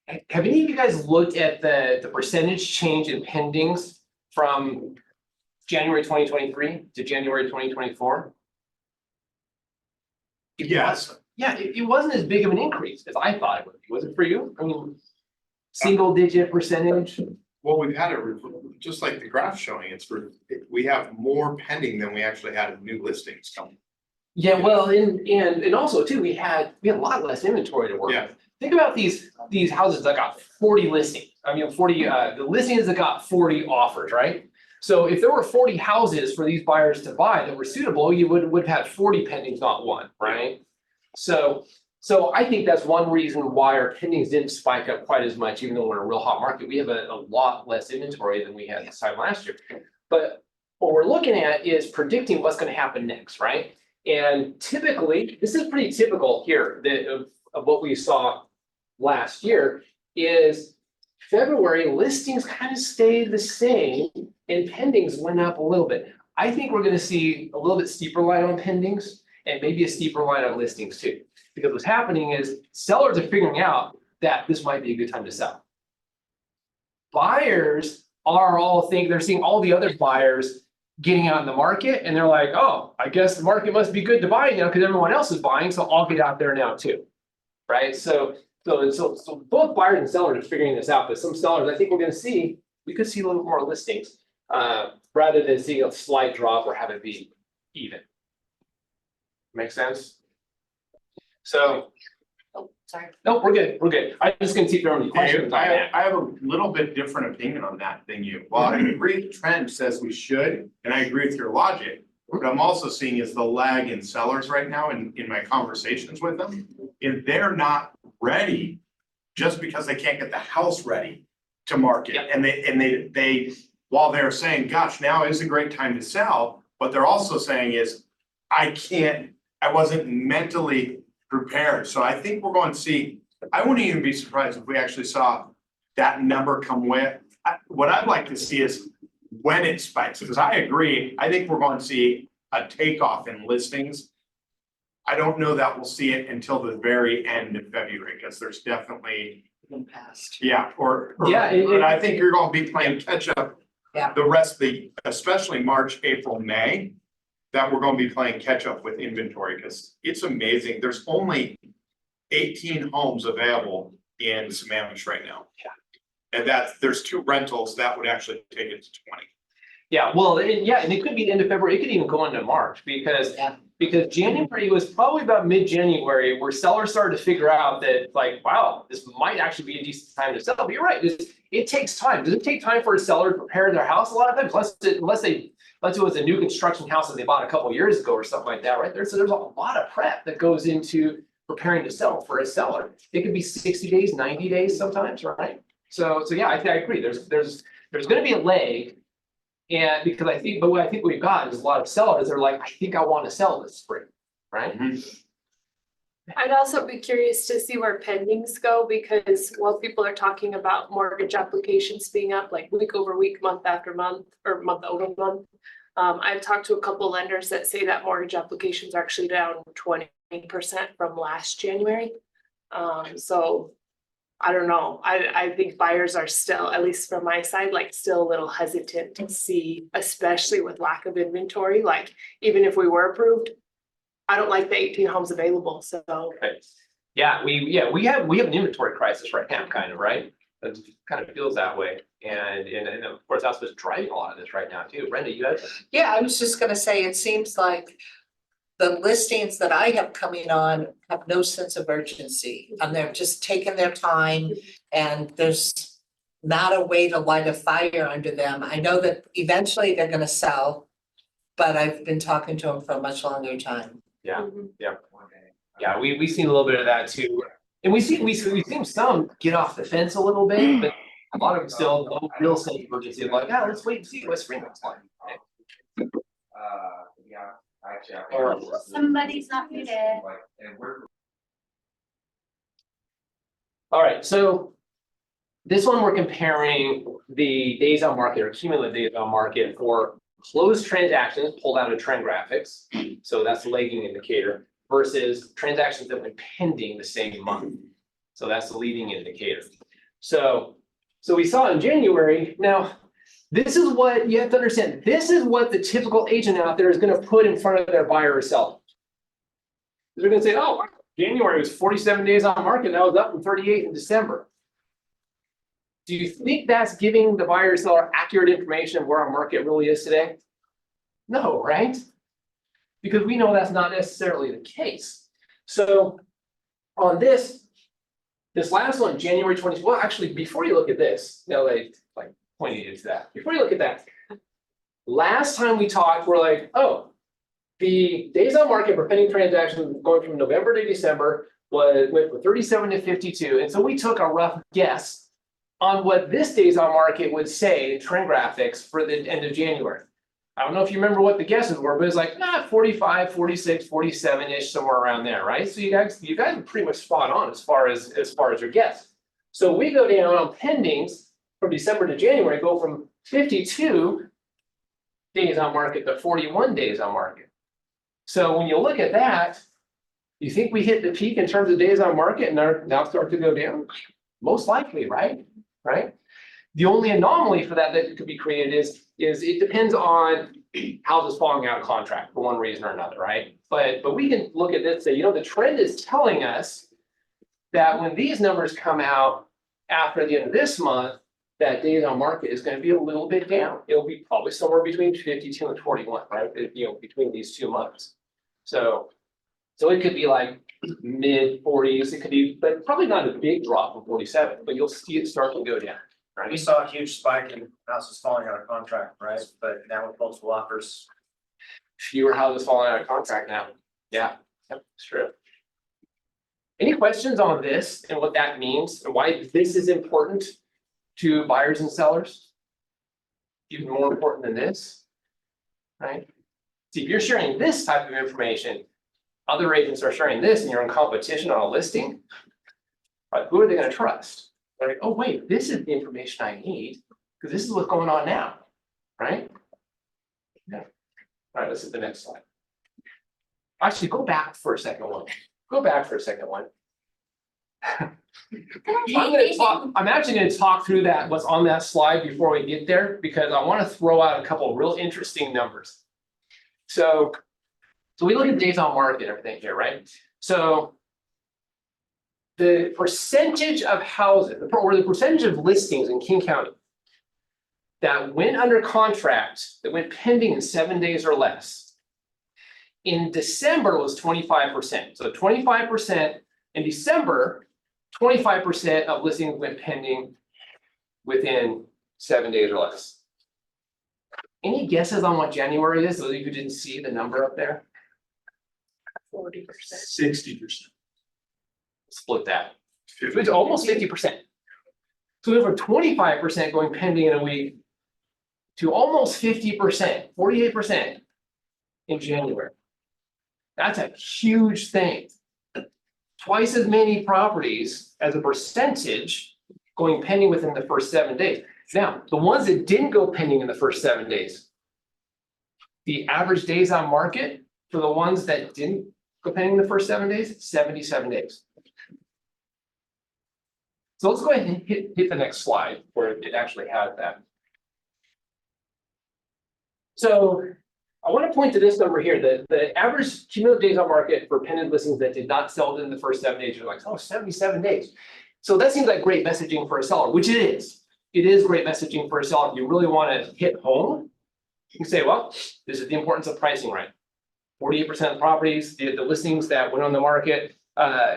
Have any of you guys looked at the percentage change in pendings from January 2023 to January 2024? Yes. Yeah, it wasn't as big of an increase as I thought it would be. Was it for you? I mean, single digit percentage? Well, we've had just like the graph showing, we have more pending than we actually had new listings coming. Yeah, well, and also too, we had a lot less inventory to work Yeah. with. Think about these houses that got 40 listings. I mean, 40, the listings that got 40 offers, right? So if there were 40 houses for these buyers to buy that were suitable, you would have had 40 pendings, not one, right? So I think that's one reason why our pendings didn't spike up quite as much, even though we're in a real hot market. We have a lot less inventory than we had this time last year. But what we're looking at is predicting what's going to happen next, right? And typically, this is pretty typical here of what we saw last year is February listings kind of stayed the same and pendings went up a little bit. I think we're going to see a little bit steeper line on pendings and maybe a steeper line on listings too. Because what's happening is sellers are figuring out that this might be a good time to sell. Buyers they're seeing all the other buyers getting out in the market and they're like, oh, I guess the market must be good to buy now because everyone else is buying, so I'll get out there now too, right? So both buyers and sellers are figuring this out, but some sellers, I think we could see a little more listings rather than seeing a slight drop or have it be even. Make sense? So, Oh, sorry. no, we're good, we're good. I'm just gonna see if there are any questions on that. I have a little bit different opinion on that than you. Well, I agree the trend says we should, and I agree with your logic. What I'm also seeing is the lag in sellers right now in my conversations with them. If they're not ready, just because they can't get the house ready to market. Yep. And they, while they're saying, gosh, now is a great time to sell, what they're also saying is, I wasn't mentally prepared. So I think we're going to see, I wouldn't even be surprised if we actually saw that number come with. What I'd like to see is when it spikes, because I agree, I think we're going to see a takeoff in listings. I don't know that we'll see it until the very end of February, because there's definitely, yeah, Yeah, but I think you're gonna be playing catch up. Yeah. The rest of the, especially March, April, May, that we're gonna be playing catch up with inventory, because it's amazing, there's only 18 homes available in Sammamish right now. Yeah. And there's 2 rentals, that would actually take it to 20. Yeah, well, and it could be the end of February, it could even go into March, because January was probably about mid-January where sellers started to figure out that, like, wow, this might actually be a decent time to sell. But you're right, it takes time. Does it take time for a seller to prepare their house? A lot of times, unless it was a new construction house that they bought a couple years ago or something like that, right? There's a lot of prep that goes into preparing to sell for a seller. It could be 60 days, 90 days sometimes, right? So yeah, I agree. There's gonna be a lag. And because what I think we've got is a lot of sellers that are like, I think I want to sell this spring, right? I'd also be curious to see where pendings go, because while people are talking about mortgage applications being up like week over week, month after month, or month over month. I've talked to a couple lenders that say that mortgage applications are actually down 20% from last January. So I don't know. I think buyers are still, at least from my side, like still a little hesitant to see, especially with lack of inventory. Like, even if we were approved, I don't like the 18 homes available, so. Right. Yeah, we have an inventory crisis right now, kind of, right? It kind of feels that way. And of course, that's what's driving a lot of this right now too. Brenda, you had. Yeah, I was just gonna say, it seems like the listings that I have coming on have no sense of urgency, and they're just taking their time, and there's not a way to light a fire under them. I know that eventually they're gonna sell, but I've been talking to them for a much longer time. Yeah, yeah, we've seen a little bit of that too. And we've seen some get off the fence a little bit, but a lot of them still no real sense of urgency. Like, yeah, let's wait and see what spring looks like. Somebody's not muted. All right, so this one we're comparing the days on market or cumulative days on market for closed transactions pulled out of trend graphics. So that's the lagging indicator versus transactions that went pending the same month. So that's the leading indicator. So we saw in January. Now, this is what you have to understand. This is what the typical agent out there is going to put in front of their buyer or seller. They're going to say, oh, January was 47 days on market. That was up from 38 in December. Do you think that's giving the buyer or seller accurate information of where our market really is today? No, right? Because we know that's not necessarily the case. So on this last one, January 20, well, actually, before you look at this, they like pointed you to that. Before you look at that, last time we talked, we're like, oh, the days on market for pending transactions going from November to December went from 37 to 52. And so we took a rough guess on what this days on market would say in trend graphics for the end of January. I don't know if you remember what the guesses were, but it's like 45, 46, 47-ish, somewhere around there, right? So you guys are pretty much spot on as far as your guess. So we go down on pendings from December to January, go from 52 days on market to 41 days on market. So when you look at that, you think we hit the peak in terms of days on market and are now start to go down? Most likely, right? Right? The only anomaly for that could be created is it depends on houses falling out of contract for one reason or another, right? But we can look at this and say, the trend is telling us that when these numbers come out after the end of this month, that days on market is going to be a little bit down. It'll be probably somewhere between 52 and 41, right? Between these 2 months. So So it could be like mid 40s, it could be, but probably not a big drop from 47, but you'll see it start to go down, right? We saw a huge spike in houses falling out of contract, right? But now with multiple offers. Fewer houses falling out of contract now. Yeah, yep, it's true. Any questions on this and what that means and why this is important to buyers and sellers? Even more important than this, right? See, if you're sharing this type of information, other agents are sharing this and you're in competition on a listing, right? Who are they going to trust? They're like, oh, wait, this is the information I need because this is what's going on now, right? Yeah. All right, let's hit the next slide. Actually, go back for a second one. Go back for a second one. I'm actually going to talk through that, what's on that slide before we get there, because I want to throw out a couple of real interesting numbers. So we look at days on market and everything here, right? So the percentage of houses, or the percentage of listings in King County that went under contract, that went pending in 7 days or less, in December was 25%. So 25% in December, 25% of listings went pending within 7 days or less. Any guesses on what January is? Those of you who didn't see the number up there? 40%. 60%. Split that. It's almost 50%. So we went from 25% going pending in a week to almost 50%, 48% in January. That's a huge thing. Twice as many properties as a percentage going pending within the first 7 days. Now, the ones that didn't go pending in the first 7 days, the average days on market for the ones that didn't go pending in the first 7 days, 77 days. So let's go ahead and hit the next slide where it actually has that. So I want to point to this number here, the average cumulative days on market for pending listings that did not sell within the first 7 days. You're like, oh, 77 days. So that seems like great messaging for a seller, which it is. It is great messaging for a seller. If you really want to hit home, you can say, well, this is the importance of pricing right. 48% of properties, the listings that went on the market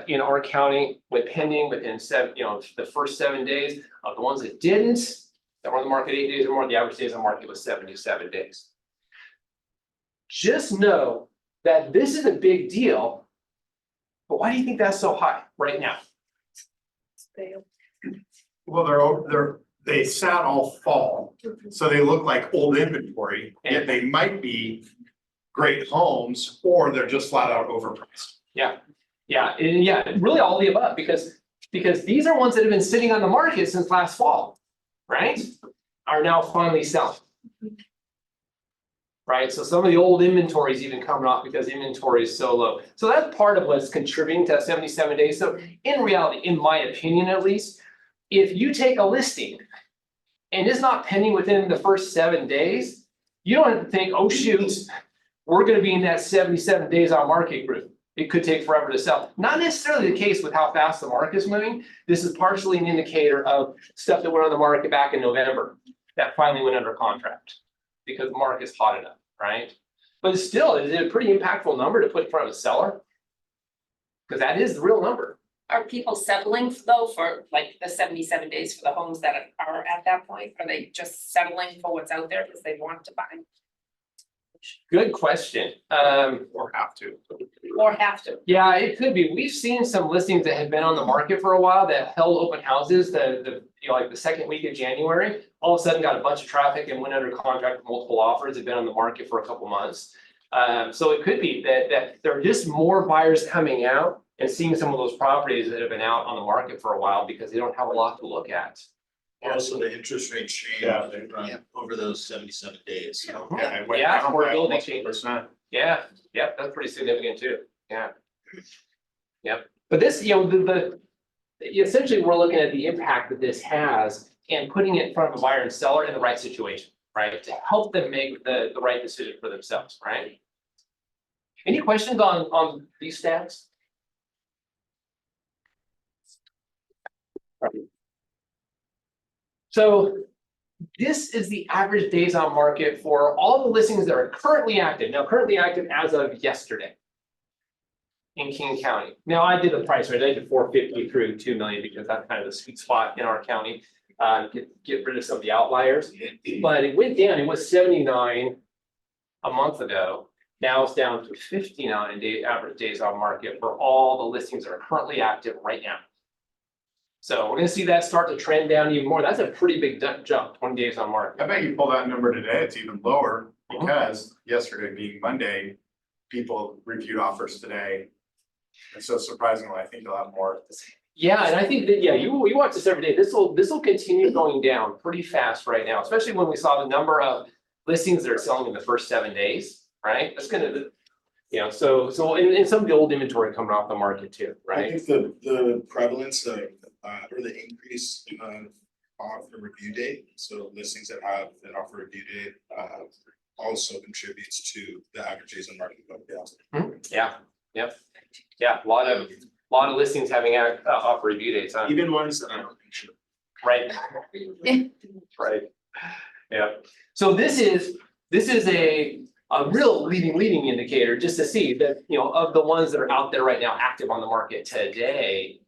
in our county went pending within the first 7 days. Of the ones that didn't, that were on the market 8 days or more, the average days on market was 77 days. Just know that this is a big deal, but why do you think that's so high right now? Well, they sat all fall, so they look like old inventory, yet they might be great homes, or they're just flat out overpriced. Yeah, really all of the above, because these are ones that have been sitting on the market since last fall, right? Are now finally selling. Right, so some of the old inventory is even coming off because inventory is so low. So that's part of what's contributing to 77 days. So in reality, in my opinion at least, if you take a listing and it's not pending within the first 7 days, you don't have to think, oh shoot, we're going to be in that 77 days on market group. It could take forever to sell. Not necessarily the case with how fast the market is moving. This is partially an indicator of stuff that went on the market back in November that finally went under contract because the market's hot enough, right? But still, is it a pretty impactful number to put in front of a seller? Because that is the real number. Are people settling though for like the 77 days for the homes that are at that point? Are they just settling for what's out there because they want to buy? Good question. Or have to. Or have to? Yeah, it could be. We've seen some listings that had been on the market for a while that held open houses like the second week of January, all of a sudden got a bunch of traffic and went under contract with multiple offers, had been on the market for a couple months. So it could be that there are just more buyers coming out and seeing some of those properties that have been out on the market for a while because they don't have a lot to look at. Also, the interest rate change over those 77 days. Affordability changes. Yeah, that's pretty significant too. Yeah. Yep. But this, essentially we're looking at the impact that this has and putting it in front of a buyer and seller in the right situation, right? To help them make the right decision for themselves, right? Any questions on these stats? So this is the average days on market for all the listings that are currently active. Now, currently active as of yesterday. in King County. Now, I did the price, right? I did 450 through 2 million because that's kind of the sweet spot in our county. Get rid of some of the outliers, but it went down. It was 79 a month ago. Now it's down to 59 average days on market for all the listings that are currently active right now. So we're gonna see that start to trend down even more. That's a pretty big jump, 20 days on market. I bet you pull that number today, it's even lower, because yesterday being Monday, people reviewed offers today. And so surprisingly, I think you'll have more. Yeah, and I think that, yeah, you watch this every day. This will continue going down pretty fast right now, especially when we saw the number of listings that are selling in the first 7 days, right? That's gonna, so and some of the old inventory coming off the market too, I right? think the prevalence of, or the increase off the review date, so listings that have an offer review date, also contributes to the average days on market going down. Yeah, yep. Yeah, a lot of listings having offer review dates, huh? Even ones that aren't sure. Right. Right. Yeah. So this is a real leading indicator just to see that, of the ones that are out there right now active on the market today,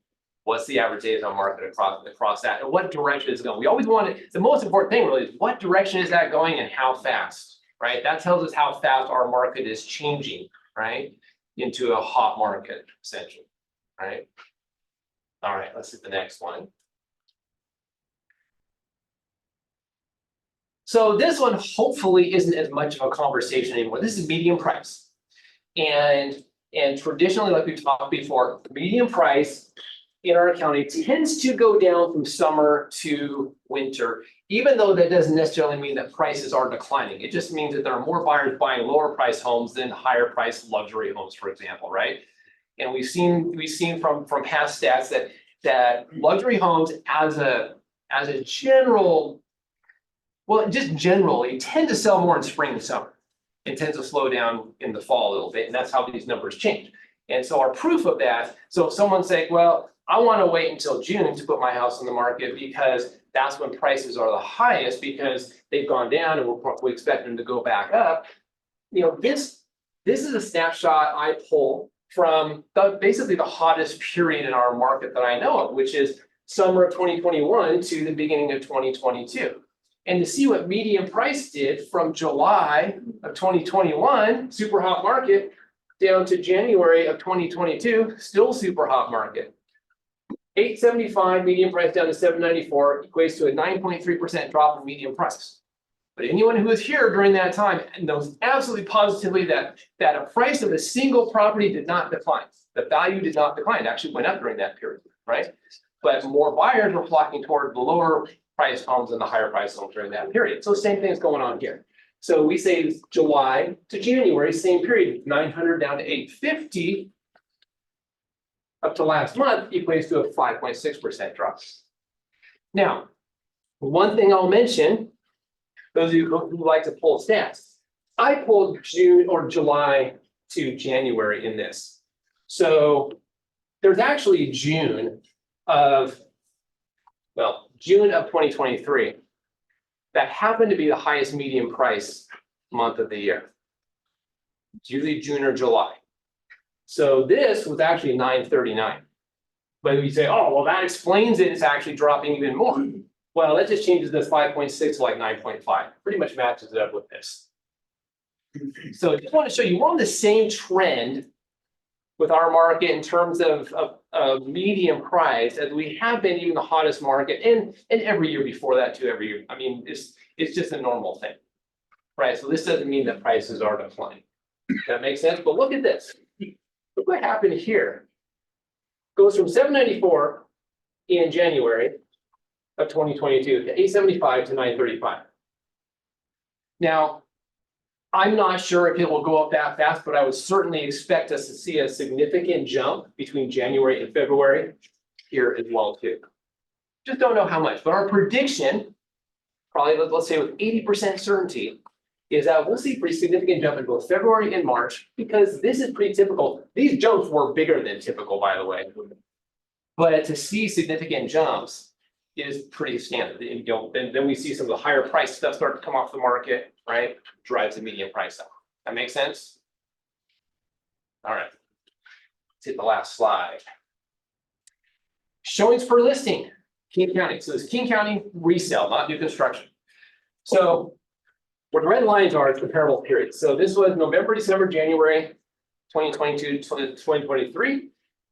what's the average days on market across that, and what direction is it going? We always want it. The most important thing really is what direction is that going and how fast, right? That tells us how fast our market is changing, right? Into a hot market, essentially, right? All right, let's hit the next one. So this one hopefully isn't as much of a conversation anymore. This is median price. And traditionally, like we've talked before, median price in our county tends to go down from summer to winter, even though that doesn't necessarily mean that prices are declining. It just means that there are more buyers buying lower price homes than higher price luxury homes, for example, right? And we've seen from past stats that luxury homes as a general, well, just generally tend to sell more in spring and summer. It tends to slow down in the fall a little bit, and that's how these numbers change. And so our proof of that, so if someone's saying, well, I want to wait until June to put my house on the market because that's when prices are the highest because they've gone down and we expect them to go back up. This is a snapshot I pull from basically the hottest period in our market that I know of, which is summer of 2021 to the beginning of 2022. And to see what median price did from July of 2021, super hot market, down to January of 2022, still super hot market. 875 median price down to 794 equates to a 9.3% drop in median price. But anyone who was here during that time knows absolutely positively that a price of a single property did not decline. The value did not decline. It actually went up during that period, right? But more buyers were flocking toward the lower price homes than the higher price homes during that period. So same thing is going on here. So we say July to January, same period, 900 down to 850. Up to last month equates to a 5.6% drop. Now, one thing I'll mention, those of you who like to pull stats, I pulled June or July to January in this. So there's actually June of 2023 that happened to be the highest median price month of the year. It's usually June or July. So this was actually 939. But you say, oh, well, that explains it. It's actually dropping even more. Well, that just changes this 5.6 to like 9.5. Pretty much matches it up with this. So I just want to show you we're on the same trend with our market in terms of median price as we have been even the hottest market and every year before that too, every year. I mean, it's just a normal thing, right? So this doesn't mean that prices are declining. That makes sense? But look at this. Look what happened here. Goes from 794 in January of 2022 to 875 to 935. Now, I'm not sure if it will go up that fast, but I would certainly expect us to see a significant jump between January and February here as well too. Just don't know how much, but our prediction, probably let's say with 80% certainty, is that we'll see a pretty significant jump in both February and March because this is pretty typical. These jumps were bigger than typical, by the way. But to see significant jumps is pretty standard. Then we see some of the higher price stuff start to come off the market, right? Drives the median price up. That makes sense? All right. Let's hit the last slide. Showings per listing, King County. So this King County resale, not new construction. So what the red lines are, comparable periods. So this was November, December, January, 2022 to 2023.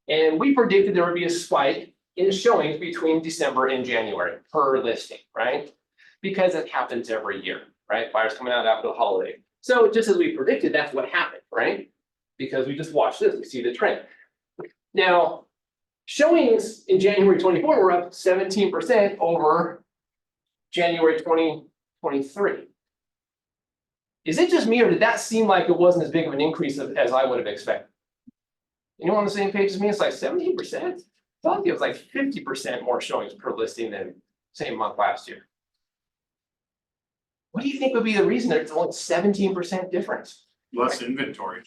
And we predicted there would be a spike in showings between December and January per listing, right? Because it happens every year, right? Buyers coming out after the holiday. So just as we predicted, that's what happened, right? Because we just watched this, we see the trend. Now, showings in January 24 were up 17% over January 2023. Is it just me, or did that seem like it wasn't as big of an increase as I would have expected? Anyone on the same page as me? It's like 17%. I thought it was like 50% more showings per listing than same month last year. What do you think would be the reason there's only 17% difference? Less inventory.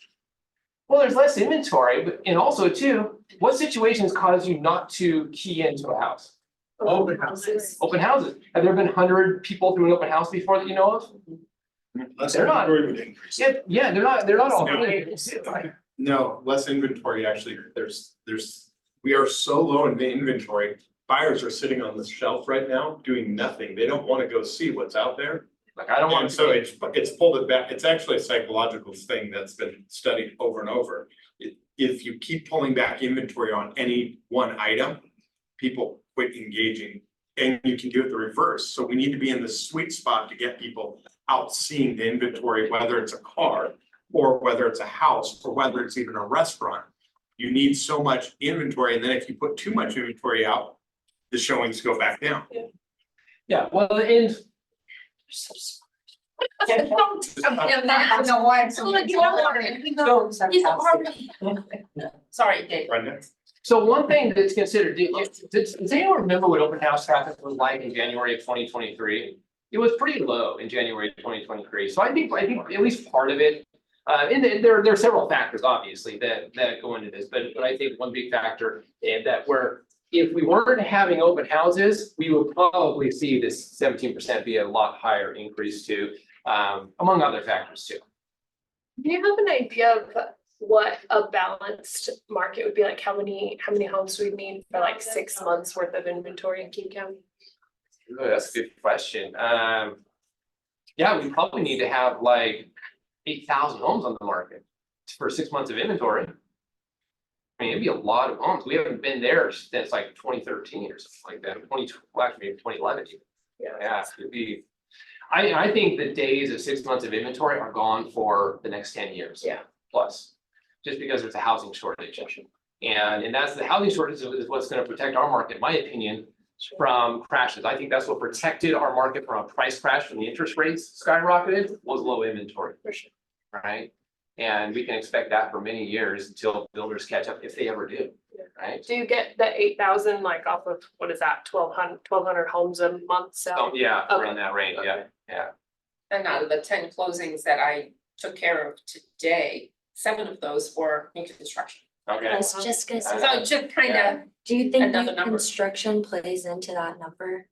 Well, there's less inventory, but and also too, what situations cause you not to key into a house? Open houses. Open houses. Have there been 100 people through an open house before that you know of? Less They're not. inventory would increase. Yeah, they're not all. No, less inventory, actually, we are so low in the inventory, buyers are sitting on the shelf right now doing nothing, they don't wanna go see what's out there. Like, I don't want And to. so it's pulled it back, it's actually a psychological thing that's been studied over and over. If you keep pulling back inventory on any one item, people quit engaging. And you can do it the reverse, so we need to be in the sweet spot to get people out seeing the inventory, whether it's a car, or whether it's a house, or whether it's even a restaurant. You need so much inventory, and then if you put too much inventory out, the showings go back down. Yeah, well, and. Sorry, Dave. Brenda? So one thing that's considered, does anyone remember what open house traffic was like in January of 2023? It was pretty low in January of 2023. So I think at least part of it, and there are several factors obviously that go into this, but I think one big factor that if we weren't having open houses, we would probably see this 17% be a lot higher increase too, among other factors too. Do you have an idea of what a balanced market would be like? How many homes we need for like 6 months worth of inventory in King County? Oh, that's a good question. Yeah, we probably need to have like 8,000 homes on the market for 6 months of inventory. I mean, it'd be a lot of homes. We haven't been there since like 2013 or something like that. Actually, maybe 2011. Yeah, it'd be. I think the days of 6 months of inventory are gone for the next 10 years. Yeah. Plus, just because there's a housing shortage. And that's the housing shortage is what's going to protect our market, in my opinion, from crashes. I think that's what protected our market from a price crash when the interest rates skyrocketed was low inventory. For sure. Right? And we can expect that for many years until builders catch up, if they ever do, right? Do you get the 8,000 like off of, what is that, 1,200 homes a month? So Oh, yeah, Okay. around that range, yeah, yeah. And out of the 10 closings that I took care of today, 7 of those were new construction. Okay. I was just gonna say, So just kind of, do you think another new number. construction plays into that number?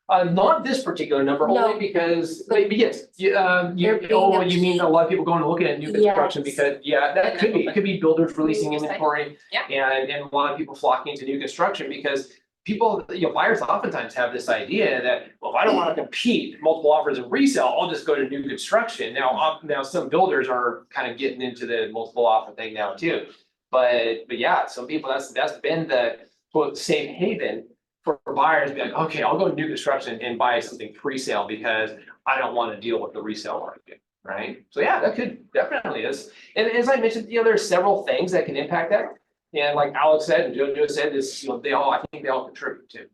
Not this particular number, No. only because, maybe yes, you There being a you mean a lot of people going to look at new construction Yes. because, yeah, that could be, it could be builders releasing inventory. Yeah. And a lot of people flocking to new construction because people, buyers oftentimes have this idea that, well, if I don't want to compete multiple offers of resale, I'll just go to new construction. Now some builders are kind of getting into the multiple offer thing now too. But yeah, some people, that's been the quote safe haven for buyers, be like, okay, I'll go to new construction and buy something pre-sale because I don't want to deal with the resale market, right? So yeah, that could definitely is. And as I mentioned, there's several things that can impact that. And like Alex said and JoJo said, this, I think they all contribute to.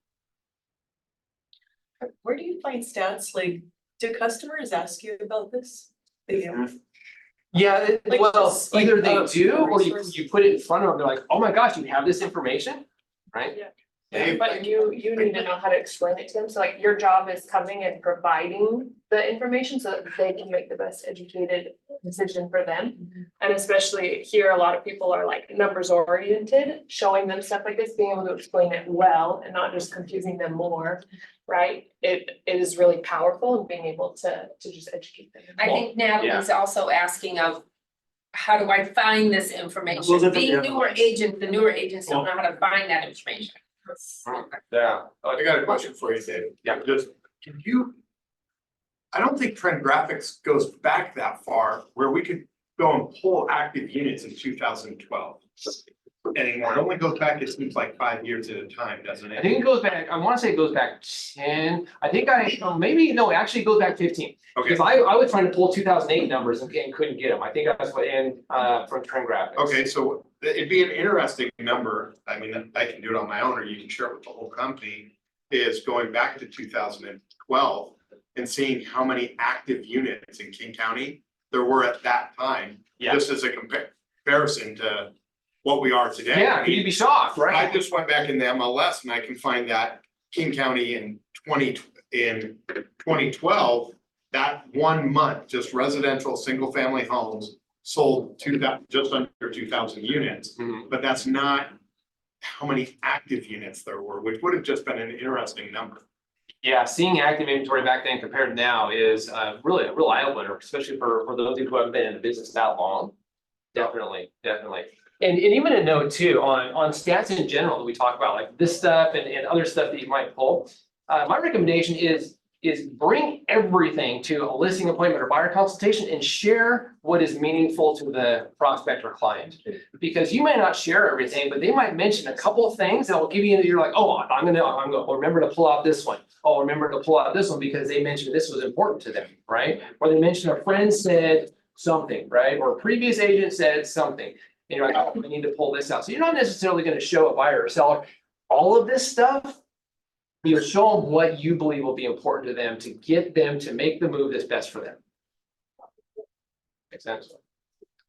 Where do you find stats? Like, do customers ask you about this? They do. Yeah, Like well, just, like, either they do or resource. you put it in front of them, they're like, oh my gosh, you have this information, right? But you need to know how to explain it to them. So like your job is coming and providing the information so that they can make the best educated decision for them. And especially here, a lot of people are like numbers oriented, showing them stuff like this, being able to explain it well and not just confusing them more, right? It is really powerful in being able to just educate them. I think Natalie's also asking of how do I find this information? Well, the- Being newer agent, the newer agents don't know how to find that information. Yeah. I got a question for you, Dave. Yeah. Just, can you? I don't think Trend Graphics goes back that far where we could go and pull active units in 2012 anymore. It only goes back, it seems like 5 years at a time, doesn't I it? think it goes back, I wanna say it goes back 10, I think maybe, no, it actually goes back 15. Okay, Because I was trying to pull 2008 numbers and couldn't get them. I think that's what, from Trend Graphics. okay, so it'd be an interesting number. I mean, I can do it on my own or you can share it with the whole company. Is going back to 2012 and seeing how many active units in King County there were at that time. Yeah. Just as a comparison to what we are today. Yeah, I mean, you'd be shocked, I right? just went back in the MLS and I can find that King County in 2012, that 1 month, just residential, single family homes sold just under 2,000 units. Mhm. But that's not how many active units there were, which would have just been an interesting number. Yeah, seeing active inventory back then compared to now is really a real eye opener, especially for those who haven't been in the business that long. Definitely. And even a note too, on stats in general that we talk about, like this stuff and other stuff that you might pull. My recommendation is bring everything to a listing appointment or buyer consultation and share what is meaningful to the prospect or client. Because you may not share everything, but they might mention a couple of things that will give you, you're like, oh, I'm gonna remember to pull out this one. Oh, remember to pull out this one because they mentioned this was important to them, right? Or they mentioned a friend said something, right? Or a previous agent said something. And you're like, oh, I need to pull this out. So you're not necessarily gonna show a buyer or seller all of this stuff. You show them what you believe will be important to them to get them to make the move that's best for them. Makes sense?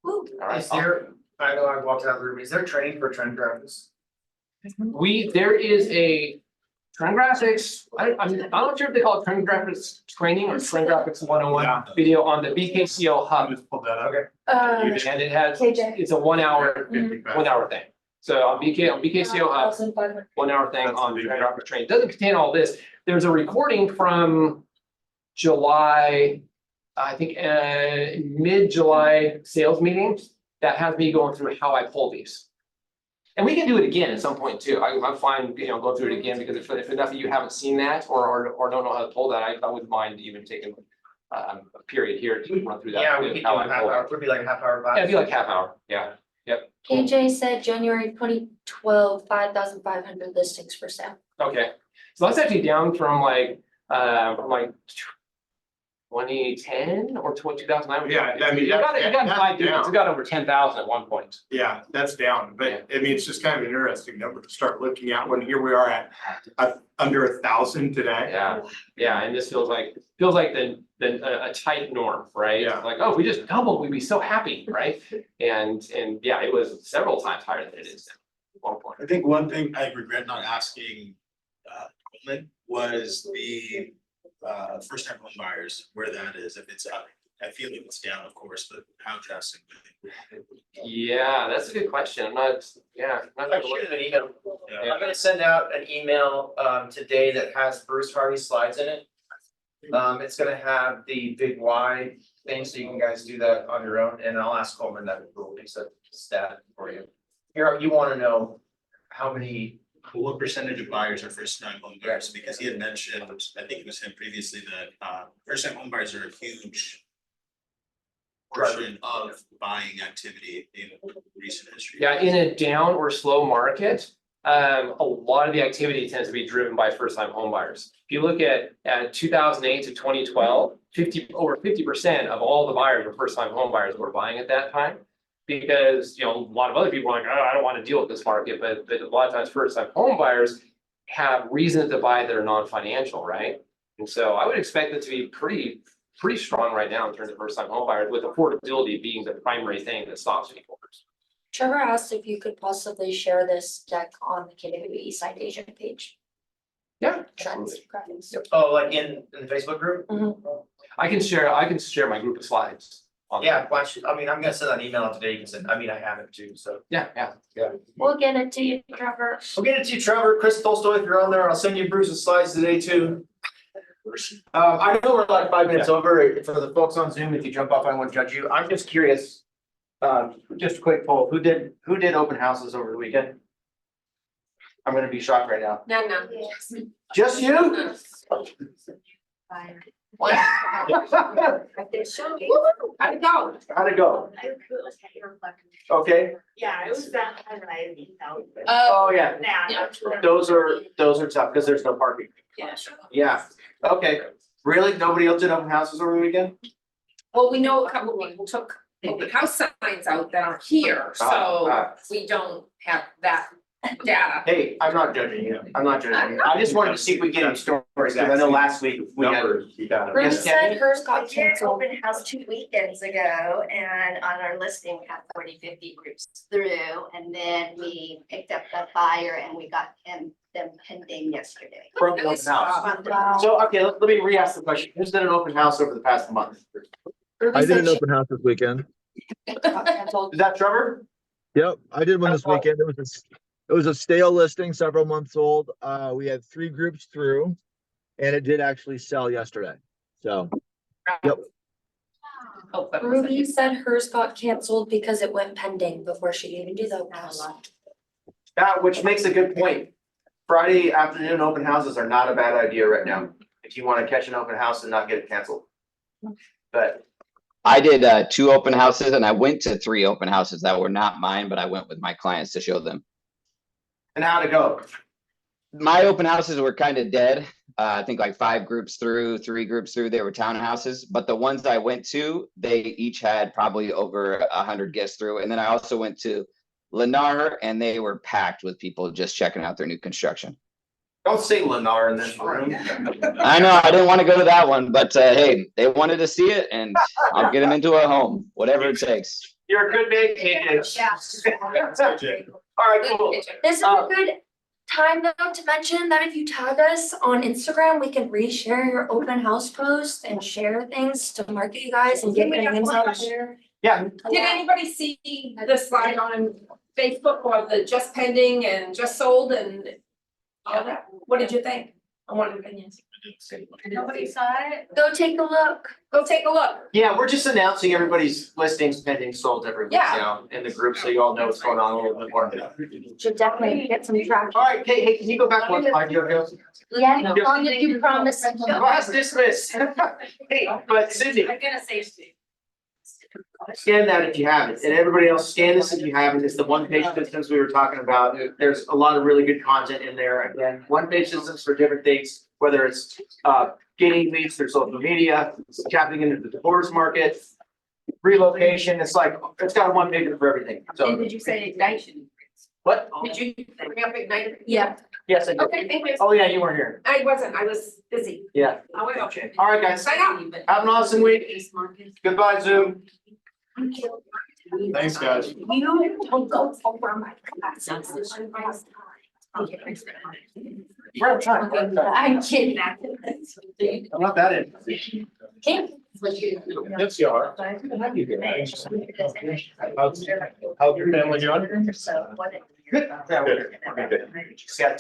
All right. Is there, I know I walked out of the room, is there training for Trend Graphics? There is a Trend Graphics, I'm not sure if they call it Trend Graphics training or Trend Graphics 101 video on the BKCO hub. Just pulled that up. Okay. And it has, KJ. it's a 1 hour, 1 hour thing. So on BKCO hub, 1,500. 1 hour thing on the Trend Graphics training. It doesn't contain all this. There's a recording from July, I think, mid-July sales meeting that has me going through how I pull these. And we can do it again at some point too. I'm fine, go through it again because if enough of you haven't seen that or don't know how to pull that, I wouldn't mind even taking a period here to run through that. Yeah, we could do how a I half pull it. hour, would be like a half hour class. Yeah, it'd be like half hour. Yeah. Yep. KJ said January 2012, 5,500 listings for sale. Okay. So that's actually down from like 2010 or 2009. Yeah, I mean, It got that's 5 units. down. It got over 10,000 at one point. Yeah, that's down, but I mean, it's just kind of an interesting number to start looking at when here we are at under 1,000 today. Yeah, and this feels like a tight norm, right? Yeah. Like, oh, we just doubled, we'd be so happy, right? And yeah, it was several times higher than it is at one point. I think one thing I regret not asking, Lynn, was the, first time home buyers, where that is, if it's up. I feel like it's down, of course, but how drastic? Yeah, that's a good question. I'm not I sure. shoot an email. Yeah. I'm gonna send out an email today that has Bruce Harvey's slides in it. It's gonna have the big Y thing, so you can guys do that on your own, and I'll ask Coleman that will be a stat for you. Here, you wanna know how many. What percentage of buyers are first time home buyers? Because he had mentioned, I think it was him previously, that first time home buyers are a huge portion of buying activity in recent history. Yeah, in a down or slow market, a lot of the activity tends to be driven by first-time home buyers. If you look at 2008 to 2012, over 50% of all the buyers were first-time home buyers who were buying at that time. Because, a lot of other people are like, oh, I don't want to deal with this market, but a lot of times first-time home buyers have reasons to buy that are non-financial, right? And so I would expect it to be pretty strong right now in terms of first-time home buyers, with affordability being the primary thing that stops people. Trevor asked if you could possibly share this deck on the KWE Site Agent page. Yeah. Trends, graphics. Oh, like in the Facebook group? I can share my group of slides. on Yeah, that. watch, I mean, I'm gonna send an email out today, you can send, I mean, I have it too, so. Yeah. We'll get it to you, Trevor. We'll get it to you, Trevor, Chris Tolstoy, if you're on there, I'll send you Bruce's slides today too. I know we're like 5 minutes over, for the folks on Zoom, if you jump off, I won't judge you, I'm just curious. Just a quick poll, who did open houses over the weekend? I'm gonna be shocked right now. No. Just you? How'd it go? How'd it go? Okay, Yeah, it was that kind of night, you know. oh, yeah, Yeah. those are tough, because there's no parking. Yeah, sure. Yeah, okay, really? Nobody else did open houses over the weekend? Well, we know a couple of people took open house signs out that aren't here, so we don't have that data. Hey, I'm not judging you, I'm not judging you, I just wanted to see if we get any stories, because I know last week we had. Numbers, you got it. Ruby Yes, said Kathy? hers We got did canceled. open house 2 weekends ago, and on our listing, we had 40-50 groups through, and then we picked up the buyer and we got them pending yesterday. From the open house. So, okay, let me re-ask the question, who's done an open house over the past month? Ruby I did said an open house this weekend. got canceled. Is that Trevor? Yep, I did one this weekend. It was a stale listing, several months old. We had 3 groups through, and it did actually sell yesterday. So, yep. Oh, but- Ruby said hers got canceled because it went pending before she could even do the open house. Which makes a good point. Friday afternoon open houses are not a bad idea right now, if you wanna catch an open house and not get it canceled. But, I did 2 open houses and I went to 3 open houses that were not mine, but I went with my clients to show them. and how'd it go? My open houses were kind of dead. I think like 5 groups through, 3 groups through, they were townhouses. But the ones I went to, they each had probably over 100 guests through. And then I also went to Lennar and they were packed with people just checking out their new construction. Don't say Lennar in this room. I know, I didn't want to go to that one, but hey, they wanted to see it and I'll get them into a home, whatever it takes. You're a good man, KJ. All right, cool. This is a good time though to mention that if you tag us on Instagram, we can reshare your open house post and share things to market you guys and get your names out there. Yeah. Did anybody see the slide on Facebook or the just pending and just sold and all that? What did you think? I want opinions. Nobody saw it? Go take a look. Go take a look. Yeah, we're just announcing everybody's listings pending sold every week Yeah. now in the group, so you all know what's going on a little bit more. Should definitely get some traction. All right, Kate, hey, can you go back one slide, JoJo? Yeah, as long as you promise. Class dismissed. Hey, but Sydney, I'm gonna say Steve. scan that if you haven't, and everybody else, scan this if you haven't, it's the one-page systems we were talking about, there's a lot of really good content in there, again, one-page systems for different things, whether it's getting leads through social media, tapping into the divorce market, relocation, it's like, it's got a one-pager for everything, And so. did you say Ignite? What? Did you bring up Ignite? Yeah. Yes, I did. Okay, thank you. Oh, yeah, you weren't here, I wasn't, I was busy. yeah. I will. All right, guys, Sign up. have an awesome week, goodbye, Zoom. Thanks, guys. You don't go over my classes. We're on time. I'm kidding. I'm not that in. Yes, you are. How's your family doing? So what? Good. Yeah, we're good. Just got